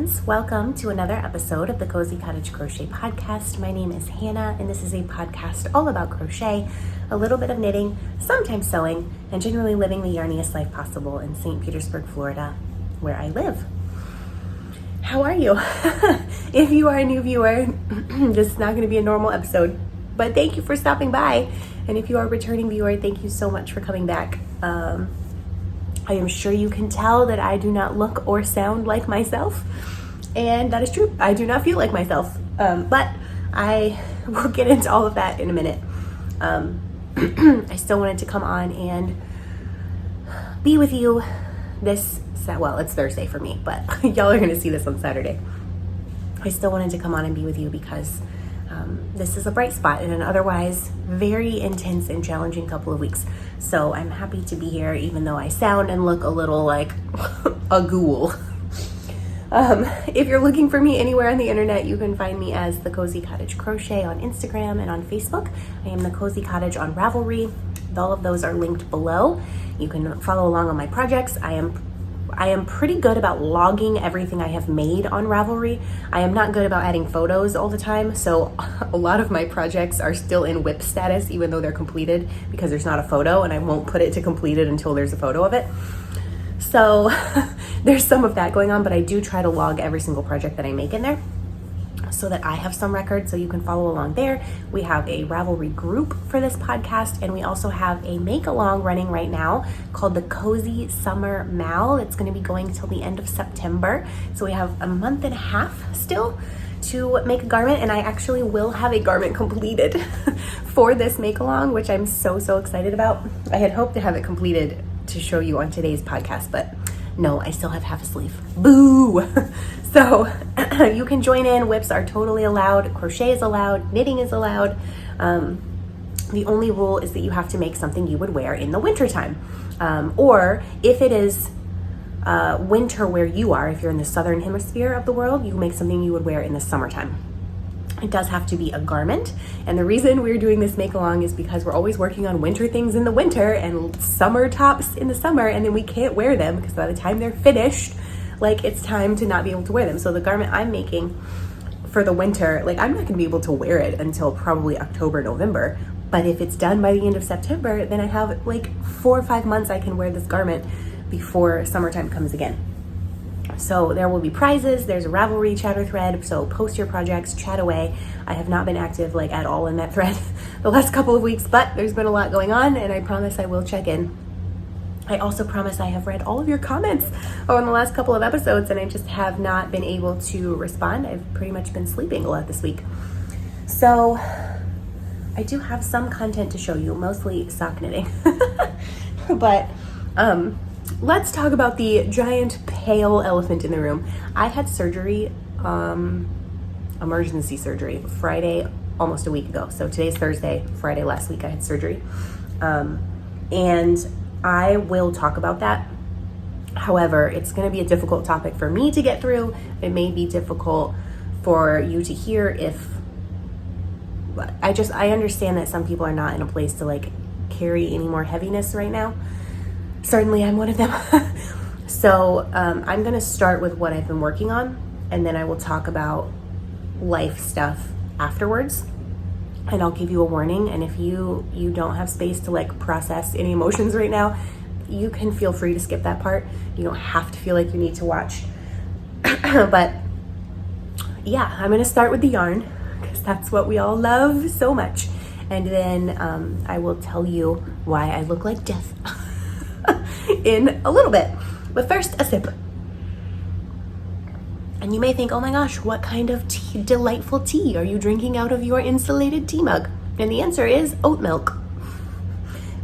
friends, welcome to another episode of the Cozy Cottage Crochet Podcast. My name is Hannah, and this is a podcast all about crochet, a little bit of knitting, sometimes sewing, and generally living the yarniest life possible in St. Petersburg, Florida, where I live. How are you? If you are a new viewer, this is not going to be a normal episode, but thank you for stopping by. And if you are a returning viewer, thank you so much for coming back. I am sure you can tell that I do not look or sound like myself, and that is true. I do not feel like myself, but I will get into all of that in a minute. I still wanted to come on and be with you well, it's Thursday for me, but y'all are going to see this on Saturday. I still wanted to come on and be with you because this is a bright spot in an otherwise very intense and challenging couple of weeks. So I'm happy to be here, even though I sound and look a little like a ghoul. If you're looking for me anywhere on the internet, you can find me as The Cozy Cottage Crochet on Instagram and on Facebook. I am The Cozy Cottage on Ravelry. All of those are linked below. You can follow along on my projects. I am pretty good about logging everything I have made on Ravelry. I am not good about adding photos all the time, so a lot of my projects are still in WIP status even though they're completed because there's not a photo, and I won't put it to completed until there's a photo of it. So there's some of that going on, but I do try to log every single project that I make in there so that I have some record, so you can follow along there. We have a Ravelry group for this podcast, and we also have a make-along running right now called the Cozy Summer Mal. It's going to be going till the end of September, so we have a month and a half still to make a garment, and I actually will have a garment completed for this make-along, which I'm so excited about. I had hoped to have it completed to show you on today's podcast, but no, I still have half a sleeve. Boo! So you can join in. WIPs are totally allowed. Crochet is allowed. Knitting is allowed. The only rule is that you have to make something you would wear in the wintertime. Or if it is winter where you are, if you're in the southern hemisphere of the world, you make something you would wear in the summertime. It does have to be a garment, and the reason we're doing this make-along is because we're always working on winter things in the winter and summer tops in the summer, and then we can't wear them because by the time they're finished, like, it's time to not be able to wear them. So the garment I'm making for the winter, like, I'm not going to be able to wear it until probably October, November, but if it's done by the end of September, then I have like 4 or 5 months I can wear this garment before summertime comes again. So there will be prizes. There's a Ravelry chatter thread, so post your projects, chat away. I have not been active like at all in that thread the last couple of weeks, but there's been a lot going on, and I promise I will check in. I also promise I have read all of your comments on the last couple of episodes, and I just have not been able to respond. I've pretty much been sleeping a lot this week. So I do have some content to show you, mostly sock knitting. But let's talk about the giant pale elephant in the room. I had surgery, emergency surgery, Friday, almost a week ago. So today's Thursday, Friday last week I had surgery. And I will talk about that. However, it's going to be a difficult topic for me to get through. It may be difficult for you to hear if I understand that some people are not in a place to like carry any more heaviness right now. Certainly I'm one of them. So I'm going to start with what I've been working on, and then I will talk about life stuff afterwards. And I'll give you a warning, and if you don't have space to like process any emotions right now, you can feel free to skip that part. You don't have to feel like you need to watch. But yeah, I'm going to start with the yarn because that's what we all love so much. And then I will tell you why I look like death in a little bit. But first, a sip. And you may think, oh my gosh, what kind of delightful tea are you drinking out of your insulated tea mug? And the answer is oat milk,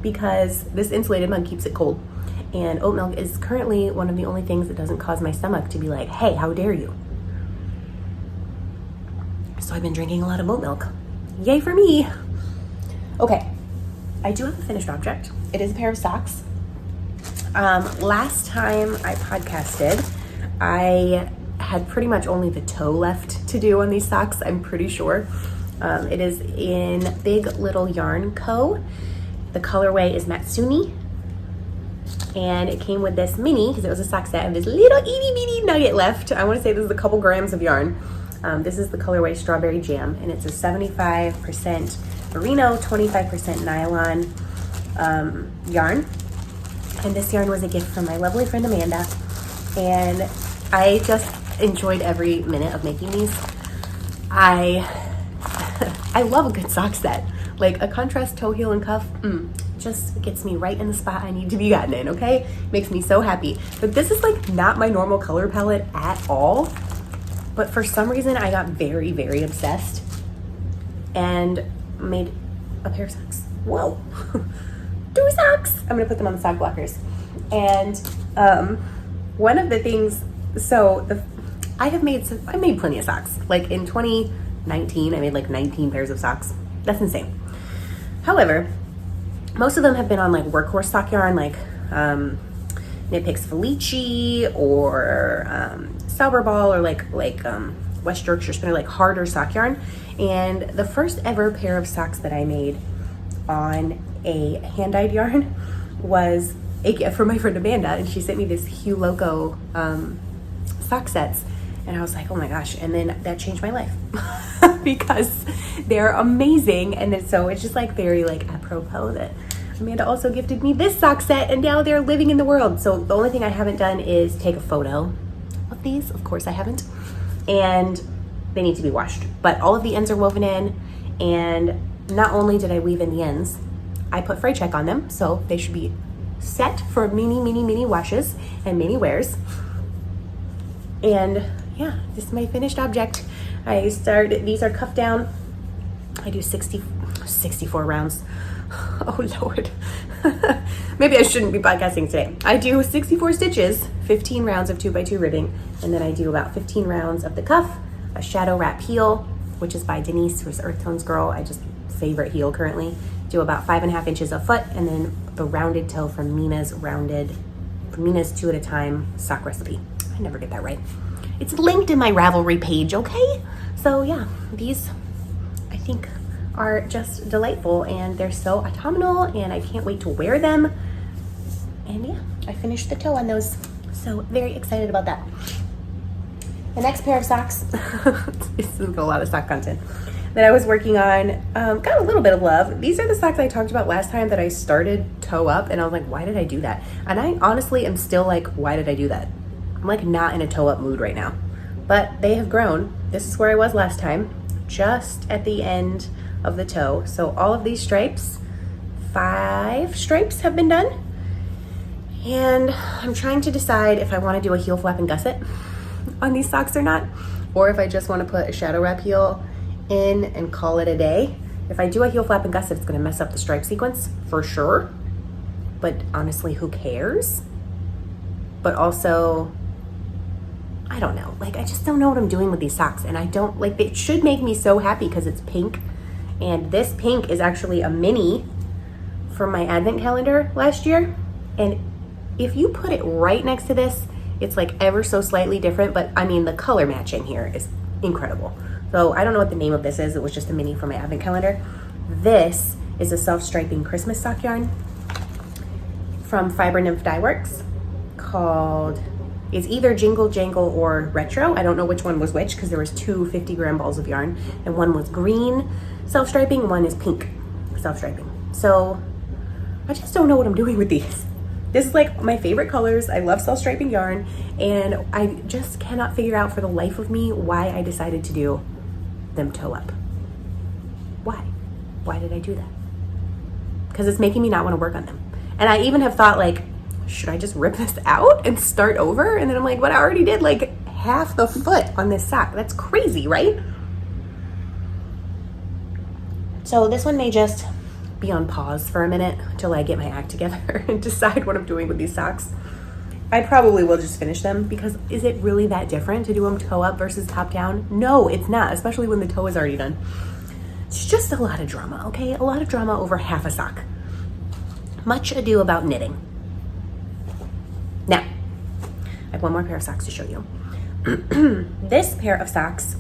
because this insulated mug keeps it cold. And oat milk is currently one of the only things that doesn't cause my stomach to be like, hey, how dare you? So I've been drinking a lot of oat milk. Yay for me. Okay, I do have a finished object. It is a pair of socks. Last time I podcasted, I had pretty much only the toe left to do on these socks, I'm pretty sure. It is in Big Little Yarn Co. The colorway is Matsuni. And it came with this mini, because it was a sock set, and this little itty bitty nugget left. I want to say this is a couple grams of yarn. This is the colorway Strawberry Jam, and it's a 75% merino, 25% nylon yarn. And this yarn was a gift from my lovely friend Amanda, and I just enjoyed every minute of making these. I love a good sock set. Like a contrast toe, heel, and cuff, just gets me right in the spot I need to be gotten in, okay? Makes me so happy. But this is like not my normal color palette at all. But for some reason, I got very, very obsessed and made a pair of socks. Whoa, 2 socks. I'm gonna put them on the sock blockers. And one of the things, I made plenty of socks. Like in 2019, I made like 19 pairs of socks. That's insane. However, most of them have been on like workhorse sock yarn, like Knit Picks Felici or Sauberball, or like West Yorkshire Spinner, like harder sock yarn. And the first ever pair of socks that I made on a hand-dyed yarn was a gift from my friend Amanda, and she sent me this Hue Loco sock sets, and I was like, oh my gosh. And then that changed my life because they're amazing. And then, so it's just like very like apropos that Amanda also gifted me this sock set, and now they're living in the world. So the only thing I haven't done is take a photo of these. Of course I haven't. And they need to be washed, but all of the ends are woven in. And not only did I weave in the ends, I put fray check on them, so they should be set for mini washes and mini wears. And yeah, this is my finished object. These are cuffed down. I do 64 rounds. Oh Lord. Maybe I shouldn't be podcasting today. I do 64 stitches, 15 rounds of 2x2 ribbing, and then I do about 15 rounds of the cuff, a shadow wrap heel, which is by Denise, who's Earth Tones Girl. I just favorite heel currently. Do about 5.5 inches a foot, and then the rounded toe from Mina's 2 at a time sock recipe. I never get that right. It's linked in my Ravelry page, okay? So yeah, these I think are just delightful, and they're so autumnal, and I can't wait to wear them. And yeah, I finished the toe on those, so very excited about that. The next pair of socks, this is a lot of sock content, that I was working on, got a little bit of love. These are the socks I talked about last time that I started toe up, and I was like, why did I do that? And I honestly am still like, why did I do that? I'm like not in a toe up mood right now, but they have grown. This is where I was last time, just at the end of the toe. So all of these stripes, 5 stripes have been done. And I'm trying to decide if I want to do a heel flap and gusset on these socks or not, or if I just want to put a shadow wrap heel in and call it a day. If I do a heel flap and gusset, it's going to mess up the stripe sequence for sure, but honestly, who cares? But also, I don't know, like I just don't know what I'm doing with these socks, and I don't like, it should make me so happy because it's pink, and this pink is actually a mini from my advent calendar last year. And if you put it right next to this, it's like ever so slightly different, but I mean the color matching here is incredible. So I don't know what the name of this is. It was just a mini from my advent calendar. This is a self-striping Christmas sock yarn from Fiber Nymph Dye Works called, it's either Jingle Jangle or Retro. I don't know which one was which because there was 2 50-gram balls of yarn, and one was green self-striping, one is pink self-striping. So I just don't know what I'm doing with these. This is like my favorite colors. I love self-striping yarn, and I just cannot figure out for the life of me why I decided to do them toe up. Why did I do that? Because it's making me not want to work on them. And I even have thought like, should I just rip this out and start over? And then I'm like, but I already did like half the foot on this sock. That's crazy, right? So this one may just be on pause for a minute until I get my act together and decide what I'm doing with these socks. I probably will just finish them, because is it really that different to do them toe up versus top down? No, it's not, especially when the toe is already done. It's just a lot of drama, okay? A lot of drama over half a sock. Much ado about knitting. Now, I have one more pair of socks to show you. This pair of socks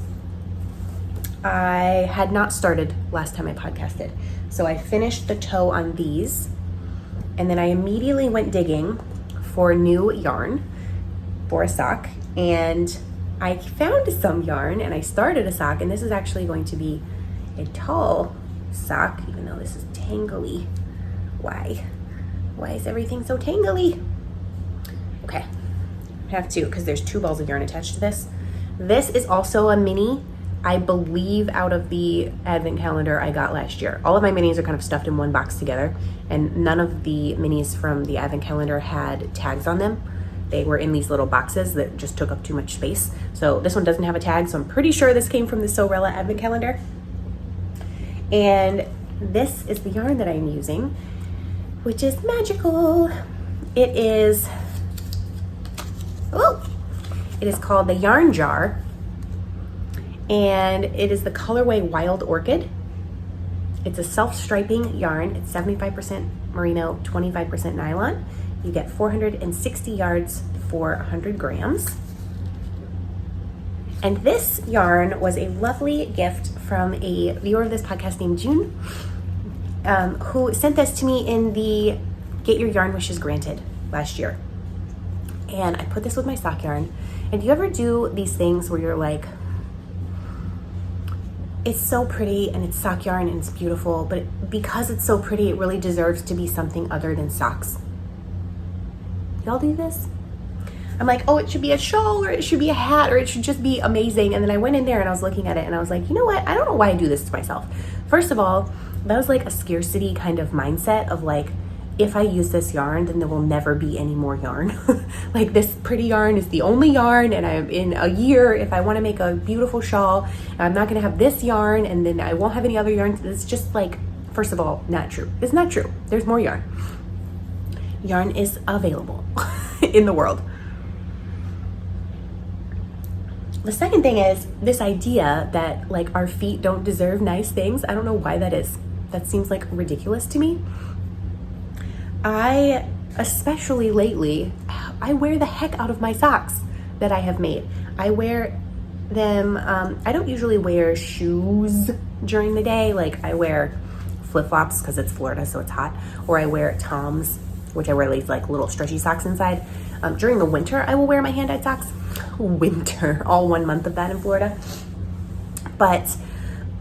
I had not started last time I podcasted. So I finished the toe on these, And then I immediately went digging for new yarn for a sock, and I found some yarn and I started a sock, and this is actually going to be a tall sock, even though this is tangly. Why is everything so tangly? Okay, I have two because there's 2 balls of yarn attached to this. This is also a mini, I believe, out of the advent calendar I got last year. All of my minis are kind of stuffed in one box together, and none of the minis from the advent calendar had tags on them. They were in these little boxes that just took up too much space. So this one doesn't have a tag, so I'm pretty sure this came from the Sorella advent calendar. And this is the yarn that I'm using, which is magical. It is called the Yarn Jar, and it is the colorway Wild Orchid. It's a self-striping yarn. It's 75% merino, 25% nylon. You get 460 yards for 100 grams. And this yarn was a lovely gift from a viewer of this podcast named June, who sent this to me in the Get Your Yarn Wishes Granted last year. And I put this with my sock yarn. And do you ever do these things where you're like, it's so pretty and it's sock yarn and it's beautiful, but because it's so pretty, it really deserves to be something other than socks? Y'all do this? I'm like, oh, it should be a shawl, or it should be a hat, or it should just be amazing. And then I went in there and I was looking at it and I was like, you know what? I don't know why I do this to myself. First of all, that was like a scarcity kind of mindset of like, if I use this yarn, then there will never be any more yarn. Like, this pretty yarn is the only yarn, and I'm in a year, if I want to make a beautiful shawl, I'm not going to have this yarn, and then I won't have any other yarns. It's just like, first of all, not true. It's not true. There's more yarn. Yarn is available in the world. The second thing is this idea that like our feet don't deserve nice things. I don't know why that is. That seems like ridiculous to me. Especially lately, I wear the heck out of my socks that I have made. I wear them, I don't usually wear shoes during the day. Like, I wear flip-flops because it's Florida, so it's hot. Or I wear Toms, which I wear these like little stretchy socks inside. During the winter, I will wear my hand-dyed socks. Winter, all 1 month of that in Florida. But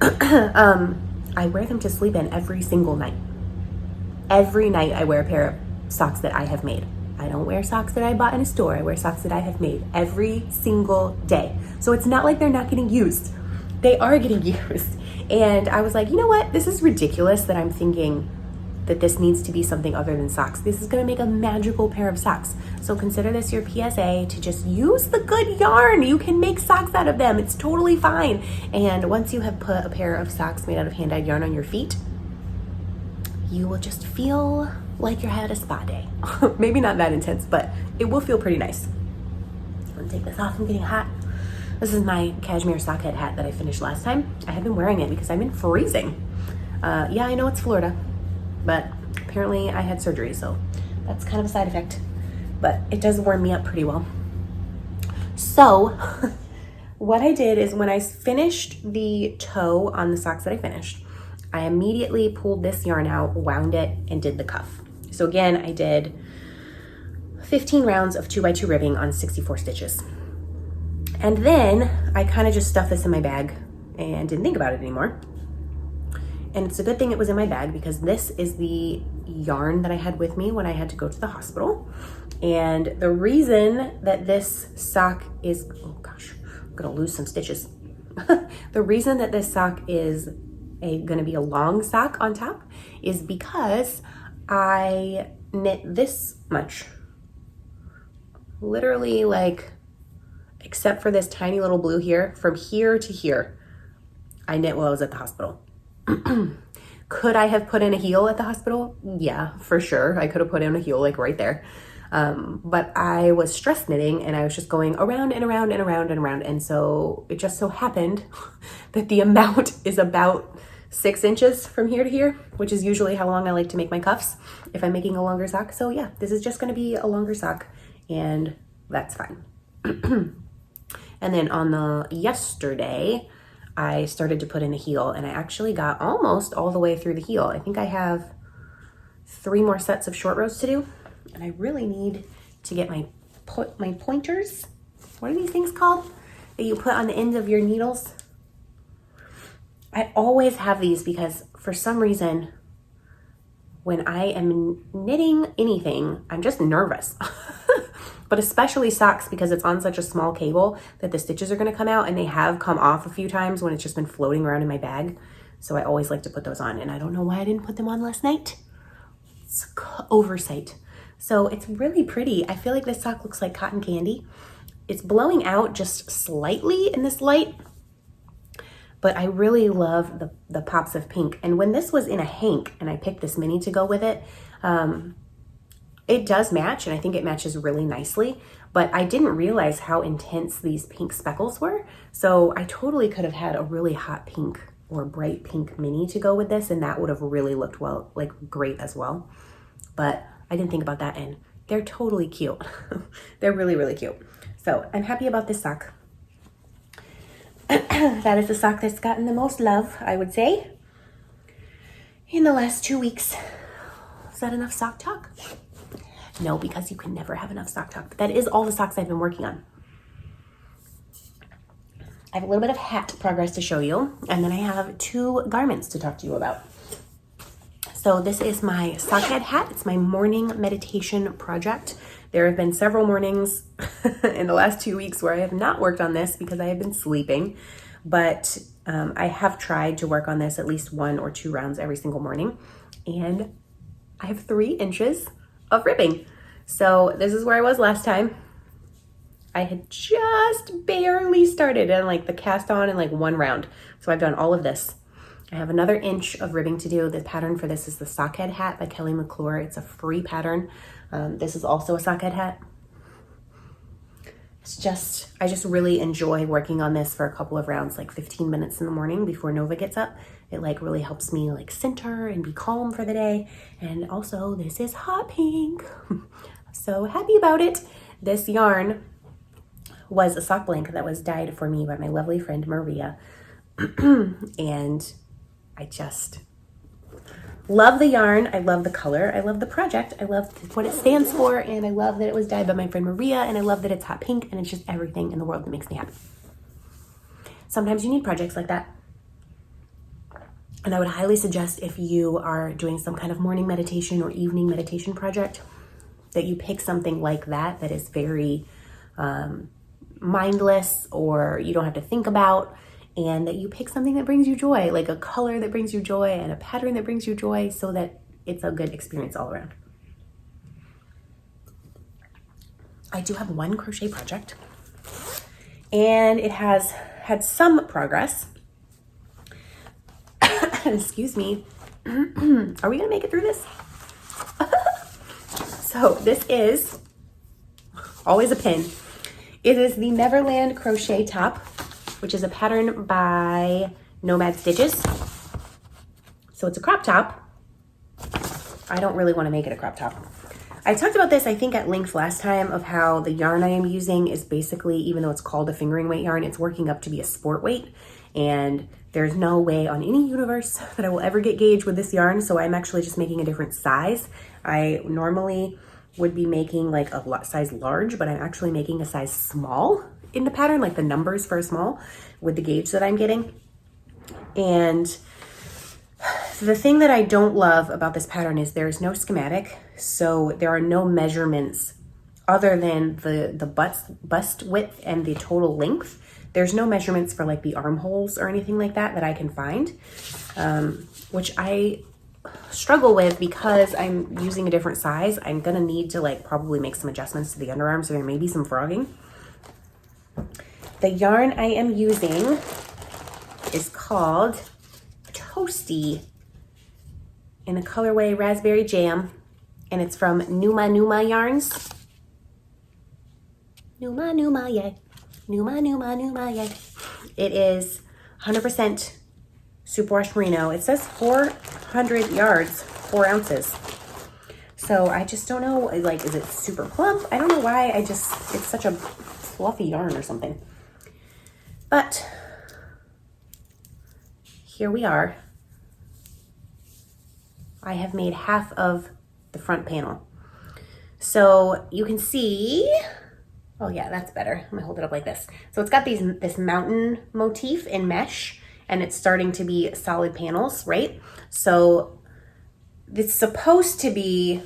I wear them to sleep in every single night. Every night I wear a pair of socks that I have made. I don't wear socks that I bought in a store. I wear socks that I have made every single day. So it's not like they're not getting used. They are getting used. And I was like, you know what? This is ridiculous that I'm thinking that this needs to be something other than socks. This is gonna make a magical pair of socks. So consider this your PSA to just use the good yarn. You can make socks out of them. It's totally fine. And once you have put a pair of socks made out of hand-dyed yarn on your feet, you will just feel like you had a spa day. Maybe not that intense, but it will feel pretty nice. I'm gonna take this off, I'm getting hot. This is my cashmere sockhead hat that I finished last time. I have been wearing it because I've been freezing. Yeah, I know it's Florida, but apparently I had surgery, so that's kind of a side effect, but it does warm me up pretty well. So what I did is when I finished the toe on the socks that I finished, I immediately pulled this yarn out, wound it, and did the cuff. So again, I did 15 rounds of 2x2 ribbing on 64 stitches. And then I kind of just stuffed this in my bag and didn't think about it anymore. And it's a good thing it was in my bag because this is the yarn that I had with me when I had to go to the hospital. And the reason that this sock is, oh gosh, I'm gonna lose some stitches. The reason that this sock is gonna be a long sock on top is because I knit this much, literally, like, except for this tiny little blue here, from here to here, I knit while I was at the hospital. Could I have put in a heel at the hospital? Yeah, for sure. I could have put in a heel like right there. But I was stress knitting and I was just going around and around and around and around. And so it just so happened that the amount is about 6 inches from here to here, which is usually how long I like to make my cuffs if I'm making a longer sock. So yeah, this is just gonna be a longer sock and that's fine. And then on the yesterday, I started to put in a heel and I actually got almost all the way through the heel. I think I have 3 more sets of short rows to do. And I really need to get my pointers. What are these things called that you put on the ends of your needles? I always have these because for some reason, when I am knitting anything, I'm just nervous. But especially socks, because it's on such a small cable that the stitches are gonna come out, and they have come off a few times when it's just been floating around in my bag. So I always like to put those on, and I don't know why I didn't put them on last night. It's oversight. So it's really pretty. I feel like this sock looks like cotton candy. It's blowing out just slightly in this light, but I really love the pops of pink. And when this was in a hank and I picked this mini to go with it, it does match, and I think it matches really nicely, but I didn't realize how intense these pink speckles were. So I totally could have had a really hot pink or bright pink mini to go with this, and that would have really looked well, like great as well. But I didn't think about that, and they're totally cute. They're really, really cute. So I'm happy about this sock. That is the sock that's gotten the most love, I would say, in the last 2 weeks. Is that enough sock talk? No, because you can never have enough sock talk. But that is all the socks I've been working on. I have a little bit of hat progress to show you, and then I have 2 garments to talk to you about. So this is my sockhead hat. It's my morning meditation project. There have been several mornings in the last 2 weeks where I have not worked on this because I have been sleeping, but I have tried to work on this at least 1 or 2 rounds every single morning, and I have 3 inches of ribbing. So this is where I was last time. I had just barely started and like the cast on in like 1 round. So I've done all of this. I have another inch of ribbing to do. The pattern for this is the Sockhead Hat by Kelly McClure. It's a free pattern. This is also a sockhead hat. I just really enjoy working on this for a couple of rounds, like 15 minutes in the morning before Nova gets up. It like really helps me like center and be calm for the day. And also this is hot pink. I'm so happy about it. This yarn was a sock blanket that was dyed for me by my lovely friend Maria. And I just love the yarn. I love the color. I love the project. I love what it stands for. And I love that it was dyed by my friend Maria. And I love that it's hot pink. And it's just everything in the world that makes me happy. Sometimes you need projects like that. And I would highly suggest, if you are doing some kind of morning meditation or evening meditation project, that you pick something like that that is very mindless, or you don't have to think about, and that you pick something that brings you joy, like a color that brings you joy and a pattern that brings you joy, so that it's a good experience all around. I do have 1 crochet project, and it has had some progress. Excuse me. Are we gonna make it through this? So this is always a pin. It is the Neverland crochet top, which is a pattern by Nomad Stitches. So it's a crop top. I don't really want to make it a crop top. I talked about this, I think, at length last time, of how the yarn I am using is basically, even though it's called a fingering weight yarn, it's working up to be a sport weight. And there's no way on any universe that I will ever get gauge with this yarn. So I'm actually just making a different size. I normally would be making like a size large, but I'm actually making a size small in the pattern, like the numbers for a small, with the gauge that I'm getting. And the thing that I don't love about this pattern is there's no schematic. So there are no measurements other than the bust width and the total length. There's no measurements for like the armholes or anything like that I can find, which I struggle with because I'm using a different size. I'm gonna need to like probably make some adjustments to the underarm, so there may be some frogging. The yarn I am using is called Toasty in the colorway Raspberry Jam, and it's from Numa Yarns. Numa, yay. Numa, yay. It is 100% superwash merino. It says 400 yards, 4 ounces. So I just don't know, like, is it super plump? I don't know why, it's such a fluffy yarn or something. But here we are. I have made half of the front panel. So you can see, oh yeah, that's better. I'm gonna hold it up like this. So it's got this mountain motif in mesh, and it's starting to be solid panels, right? So it's supposed to be,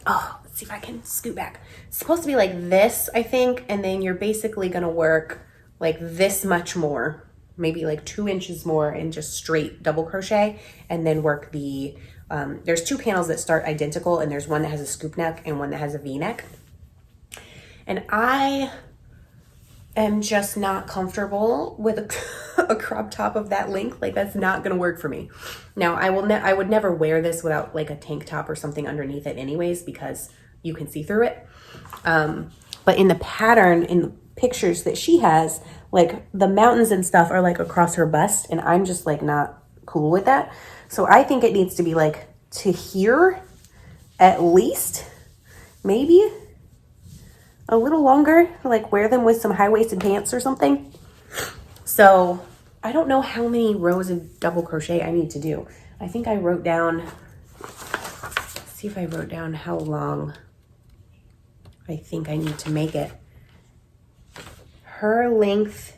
oh, let's see if I can scoot back. It's supposed to be like this, I think, and then you're basically gonna work like this much more, maybe like 2 inches more in just straight double crochet, and then work the, there's 2 panels that start identical, and there's one that has a scoop neck and one that has a V-neck. And I am just not comfortable with a crop top of that length. Like, that's not gonna work for me. Now, I would never wear this without like a tank top or something underneath it anyways, because you can see through it. But in the pattern, in the pictures that she has, like the mountains and stuff are like across her bust, and I'm just like not cool with that. So I think it needs to be like to here at least, maybe a little longer, like wear them with some high-waisted pants or something. So I don't know how many rows of double crochet I need to do. I think I wrote down, let's see if I wrote down how long I think I need to make it. Her length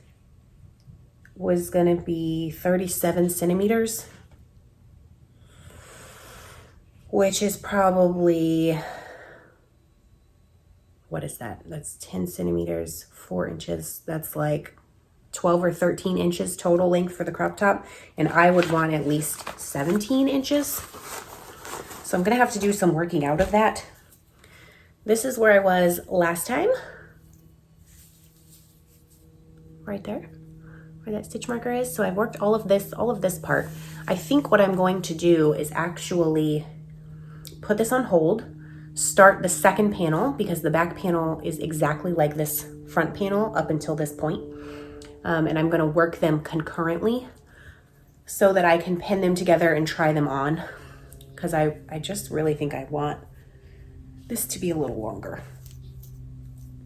was gonna be 37 centimeters, which is probably, what is that? That's 10 centimeters, 4 inches. That's like 12 or 13 inches total length for the crop top. And I would want at least 17 inches. So I'm gonna have to do some working out of that. This is where I was last time. Right there, where that stitch marker is. So I've worked all of this part. I think what I'm going to do is actually put this on hold, start the second panel, because the back panel is exactly like this front panel up until this point. And I'm gonna work them concurrently so that I can pin them together and try them on, because I just really think I want this to be a little longer.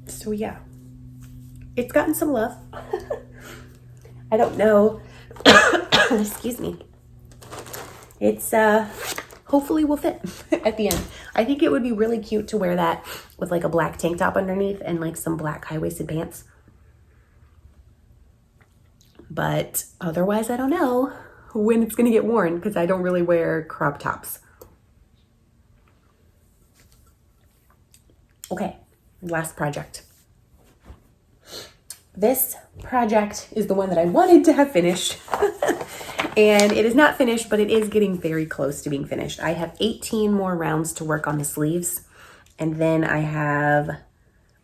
So yeah, it's gotten some love. I don't know. Excuse me. It's hopefully will fit at the end. I think it would be really cute to wear that with like a black tank top underneath and like some black high-waisted pants. But otherwise, I don't know when it's gonna get worn, because I don't really wear crop tops. Okay, last project. This project is the one that I wanted to have finished. And it is not finished, but it is getting very close to being finished. I have 18 more rounds to work on the sleeves. And then I have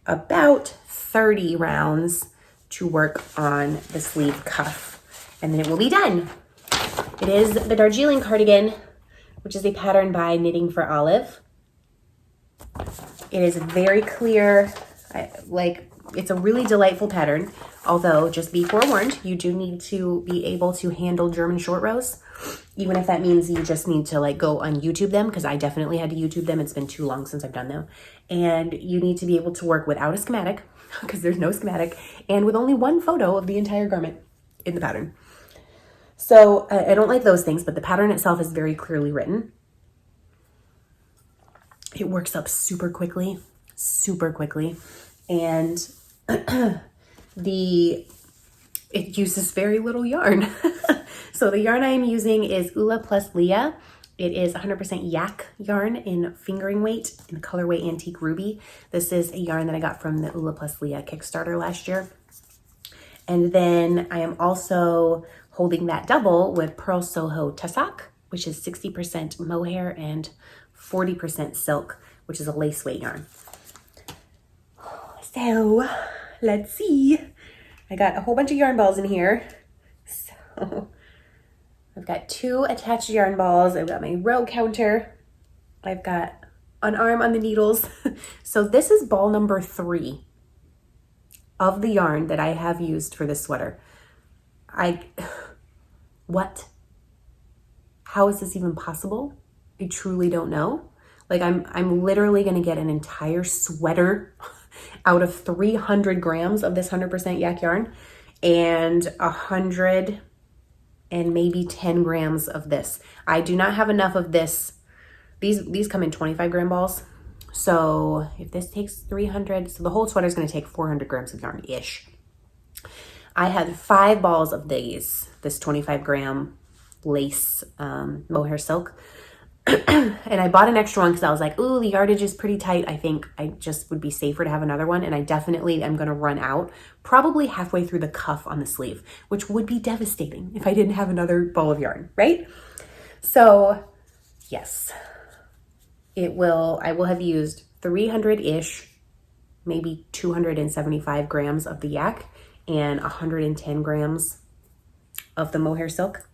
about 30 rounds to work on the sleeve cuff. And then it will be done. It is the Darjeeling cardigan, which is a pattern by Knitting for Olive. It is very clear, it's a really delightful pattern, although just be forewarned, you do need to be able to handle German short rows, even if that means you just need to like go on YouTube them, because I definitely had to YouTube them. It's been too long since I've done them. And you need to be able to work without a schematic, because there's no schematic, and with only one photo of the entire garment in the pattern. So I don't like those things, but the pattern itself is very clearly written. It works up super quickly, and it uses very little yarn. So the yarn I am using is Ula plus Leah. It is 100% yak yarn in fingering weight in the colorway Antique Ruby. This is a yarn that I got from the Ula plus Leah Kickstarter last year. And then I am also holding that double with Pearl Soho Tussock, which is 60% mohair and 40% silk, which is a lace weight yarn. So let's see. I got a whole bunch of yarn balls in here. So I've got 2 attached yarn balls. I've got my row counter. I've got an arm on the needles. So this is ball number 3 of the yarn that I have used for this sweater. What? How is this even possible? I truly don't know. Like I'm literally gonna get an entire sweater out of 300 grams of this 100% yak yarn and 100 and maybe 10 grams of this. I do not have enough of this These come in 25 gram balls. So if this takes 300, so the whole sweater is going to take 400 grams of yarn-ish. I had 5 balls of this 25 gram lace mohair silk. And I bought an extra one because I was like, ooh, the yardage is pretty tight. I think I just would be safer to have another one. And I definitely am going to run out probably halfway through the cuff on the sleeve, which would be devastating if I didn't have another ball of yarn, right? So yes, I will have used 300-ish, maybe 275 grams of the yak and 110 grams of the mohair silk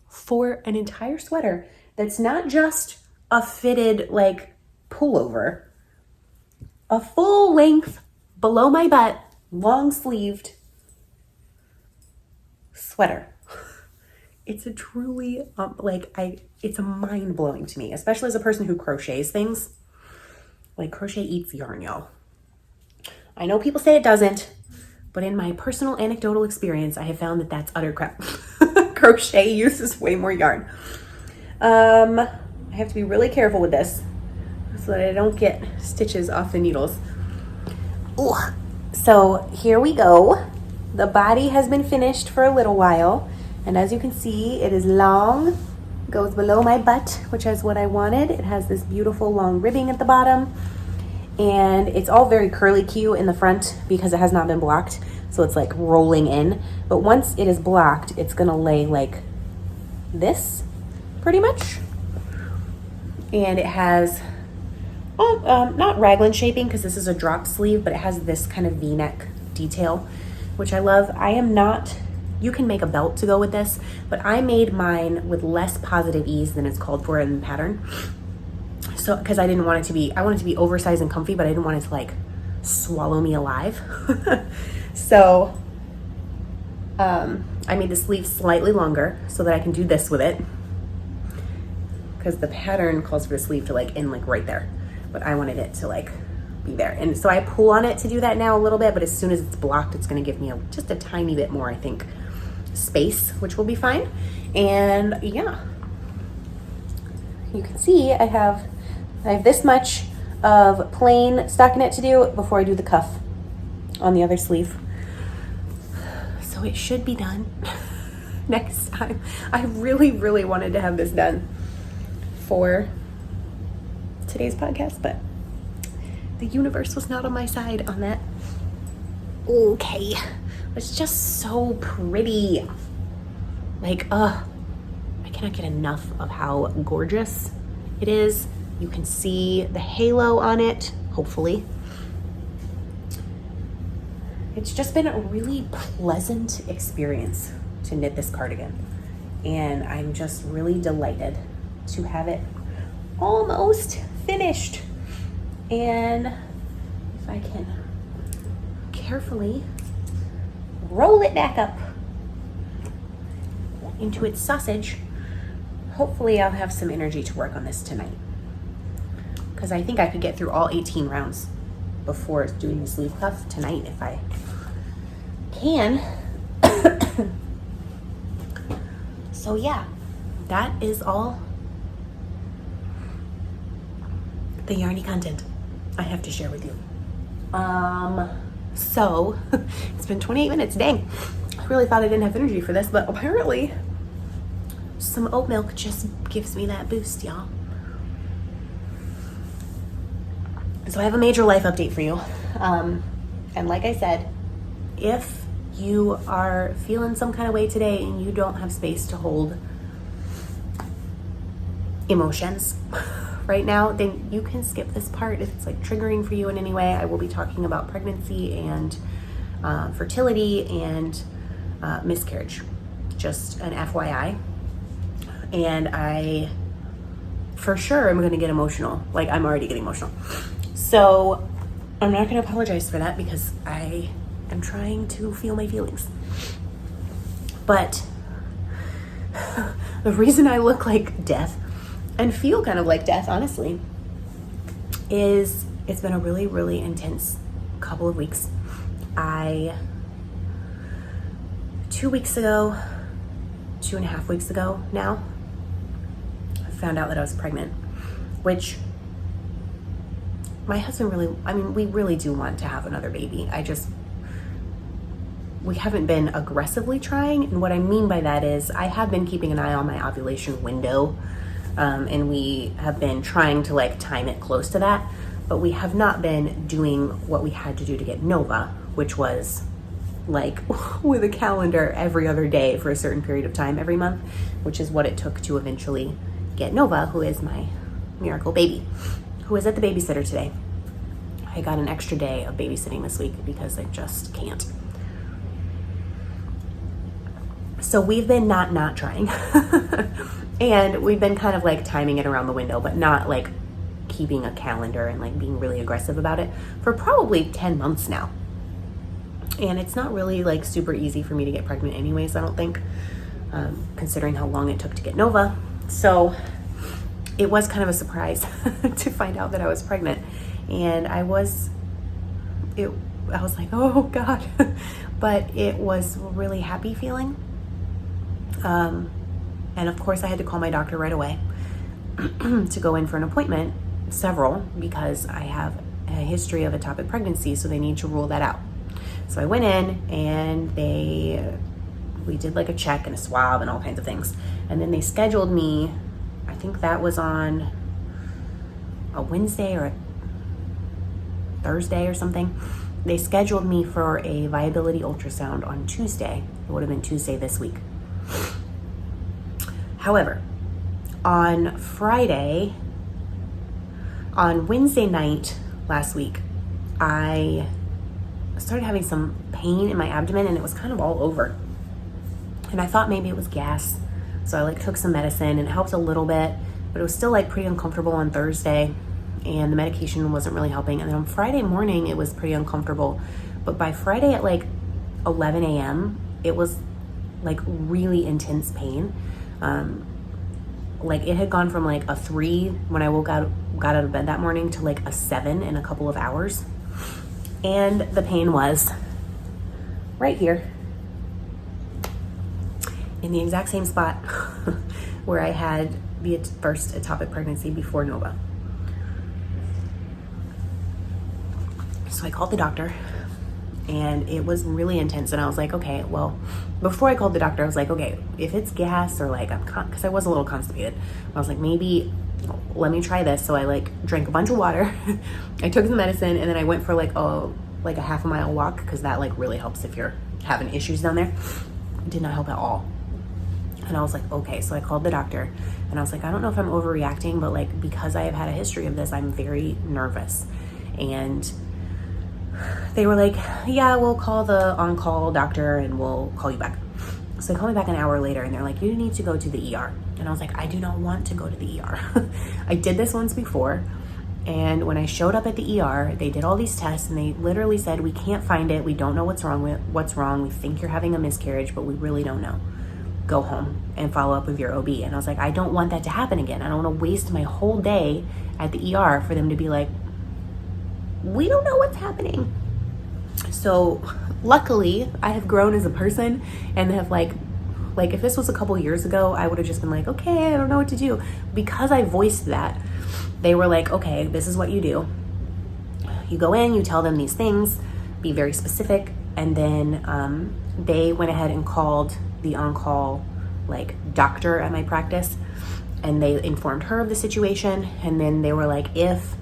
for an entire sweater that's not just a fitted like pullover, a full length below my butt, long sleeved sweater. It's a truly, it's a mind blowing to me, especially as a person who crochets things. Like crochet eats yarn, y'all. I know people say it doesn't, but in my personal anecdotal experience, I have found that that's utter crap. Crochet uses way more yarn. I have to be really careful with this so that I don't get stitches off the needles. Ooh. So here we go. The body has been finished for a little while. And as you can see, it is long, goes below my butt, which is what I wanted. It has this beautiful long ribbing at the bottom. And it's all very curly Q in the front because it has not been blocked. So it's like rolling in. But once it is blocked, it's gonna lay like this, pretty much. And it has, not raglan shaping because this is a drop sleeve, but it has this kind of V-neck detail, which I love. You can make a belt to go with this, but I made mine with less positive ease than it's called for in the pattern. So, because I wanted it to be oversized and comfy, but I didn't want it to like swallow me alive. So, I made the sleeve slightly longer so that I can do this with it, because the pattern calls for the sleeve to like end like right there, but I wanted it to like be there. And so I pull on it to do that now a little bit, but as soon as it's blocked, it's going to give me just a tiny bit more, I think, space, which will be fine. And yeah, you can see I have this much of plain stockinette to do before I do the cuff on the other sleeve. So it should be done next time. I really, really wanted to have this done for today's podcast, but the universe was not on my side on that. Okay, it's just so pretty. Like, I cannot get enough of how gorgeous it is. You can see the halo on it, hopefully. It's just been a really pleasant experience to knit this cardigan, and I'm just really delighted to have it almost finished. And if I can carefully roll it back up into its sausage, hopefully I'll have some energy to work on this tonight, because I think I could get through all 18 rounds before doing the sleeve cuff tonight if I can. So yeah, that is all the yarny content I have to share with you. So it's been 28 minutes. Dang, I really thought I didn't have energy for this, but apparently some oat milk just gives me that boost, y'all. So I have a major life update for you. And like I said, if you are feeling some kind of way today and you don't have space to hold emotions right now, then you can skip this part if it's like triggering for you in any way. I will be talking about pregnancy and fertility and miscarriage, just an FYI. And I for sure am going to get emotional. Like, I'm already getting emotional. So I'm not going to apologize for that because I am trying to feel my feelings. But the reason I look like death and feel kind of like death, honestly, is it's been a really, really intense couple of weeks. 2 weeks ago, 2.5 weeks ago now, I found out that I was pregnant. which my husband we really do want to have another baby. We haven't been aggressively trying. And what I mean by that is I have been keeping an eye on my ovulation window. And we have been trying to like time it close to that, but we have not been doing what we had to do to get Nova, which was like with a calendar every other day for a certain period of time every month, which is what it took to eventually get Nova, who is my miracle baby, who is at the babysitter today. I got an extra day of babysitting this week because I just can't. So we've been not trying. And we've been kind of like timing it around the window, but not like keeping a calendar and like being really aggressive about it for probably 10 months now. And it's not really like super easy for me to get pregnant anyways, I don't think, considering how long it took to get Nova. So it was kind of a surprise to find out that I was pregnant. And I was like, oh God, but it was a really happy feeling. And of course I had to call my doctor right away to go in for an appointment, several, because I have a history of ectopic pregnancy, so they need to rule that out. So I went in and we did like a check and a swab and all kinds of things. And then they scheduled me, I think that was on a Wednesday or a Thursday or something. They scheduled me for a viability ultrasound on Tuesday. It would have been Tuesday this week. However, on Wednesday night last week, I started having some pain in my abdomen and it was kind of all over. And I thought maybe it was gas. So I like took some medicine and it helped a little bit, but it was still like pretty uncomfortable on Thursday and the medication wasn't really helping. And then on Friday morning, it was pretty uncomfortable. But by Friday at like 11 a.m., it was like really intense pain. Like it had gone from like a 3 when I got out of bed that morning to like a 7 in a couple of hours. And the pain was right here in the exact same spot where I had the first ectopic pregnancy before Nova. So I called the doctor and it was really intense. And I was like, okay, well, before I called the doctor, I was like, okay, if it's gas or like, because I was a little constipated, I was like, maybe let me try this. So I like drank a bunch of water. I took the medicine and then I went for like a half a mile walk because that like really helps if you're having issues down there. It did not help at all. And I was like, okay, so I called the doctor and I was like, I don't know if I'm overreacting, but like, because I have had a history of this, I'm very nervous. And they were like, yeah, we'll call the on-call doctor and we'll call you back. So they called me back an hour later and they're like, you need to go to the ER. And I was like, I do not want to go to the ER. I did this once before. And when I showed up at the ER, they did all these tests and they literally said, we can't find it. We don't know what's wrong. We think you're having a miscarriage, but we really don't know. Go home and follow up with your OB. And I was like, I don't want that to happen again. I don't want to waste my whole day at the ER for them to be like, we don't know what's happening. So luckily I have grown as a person and have like if this was a couple years ago, I would have just been like, okay, I don't know what to do. Because I voiced that, they were like, okay, this is what you do. You go in, you tell them these things, be very specific. And then they went ahead and called the on-call like doctor at my practice and they informed her of the situation. And then they were like, if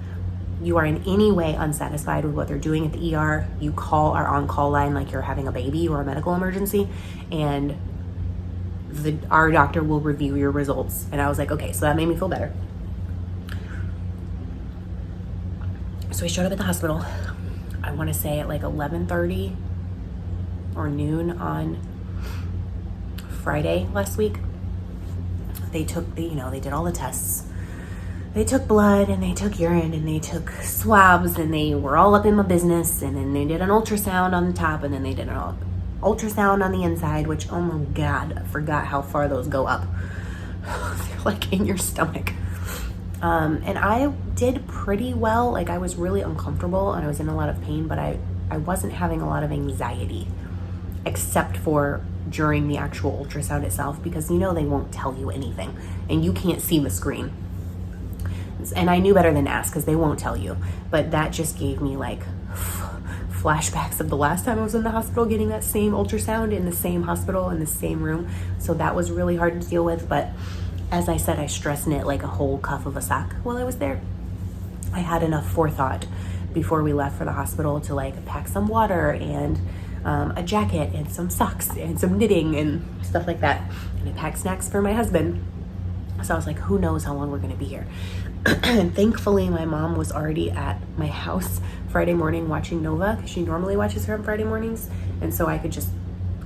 you are in any way unsatisfied with what they're doing at the ER, you call our on-call line like you're having a baby or a medical emergency, and our doctor will review your results. And I was like, okay, so that made me feel better. So I showed up at the hospital, I want to say at like 11:30 or noon on Friday last week. They did all the tests. They took blood and they took urine and they took swabs and they were all up in my business. And then they did an ultrasound on the top and then they did an ultrasound on the inside, which, oh my God, I forgot how far those go up. They're like in your stomach. And I did pretty well. Like I was really uncomfortable and I was in a lot of pain, but I wasn't having a lot of anxiety except for during the actual ultrasound itself, because they won't tell you anything and you can't see the screen. And I knew better than to ask because they won't tell you. But that just gave me like flashbacks of the last time I was in the hospital getting that same ultrasound in the same hospital in the same room. So that was really hard to deal with. But as I said, I stress knit like a whole cuff of a sock while I was there. I had enough forethought before we left for the hospital to like pack some water and a jacket and some socks and some knitting and stuff like that. And I packed snacks for my husband. So I was like, who knows how long we're going to be here. And thankfully, my mom was already at my house Friday morning watching Nova, because she normally watches her on Friday mornings. And so I could just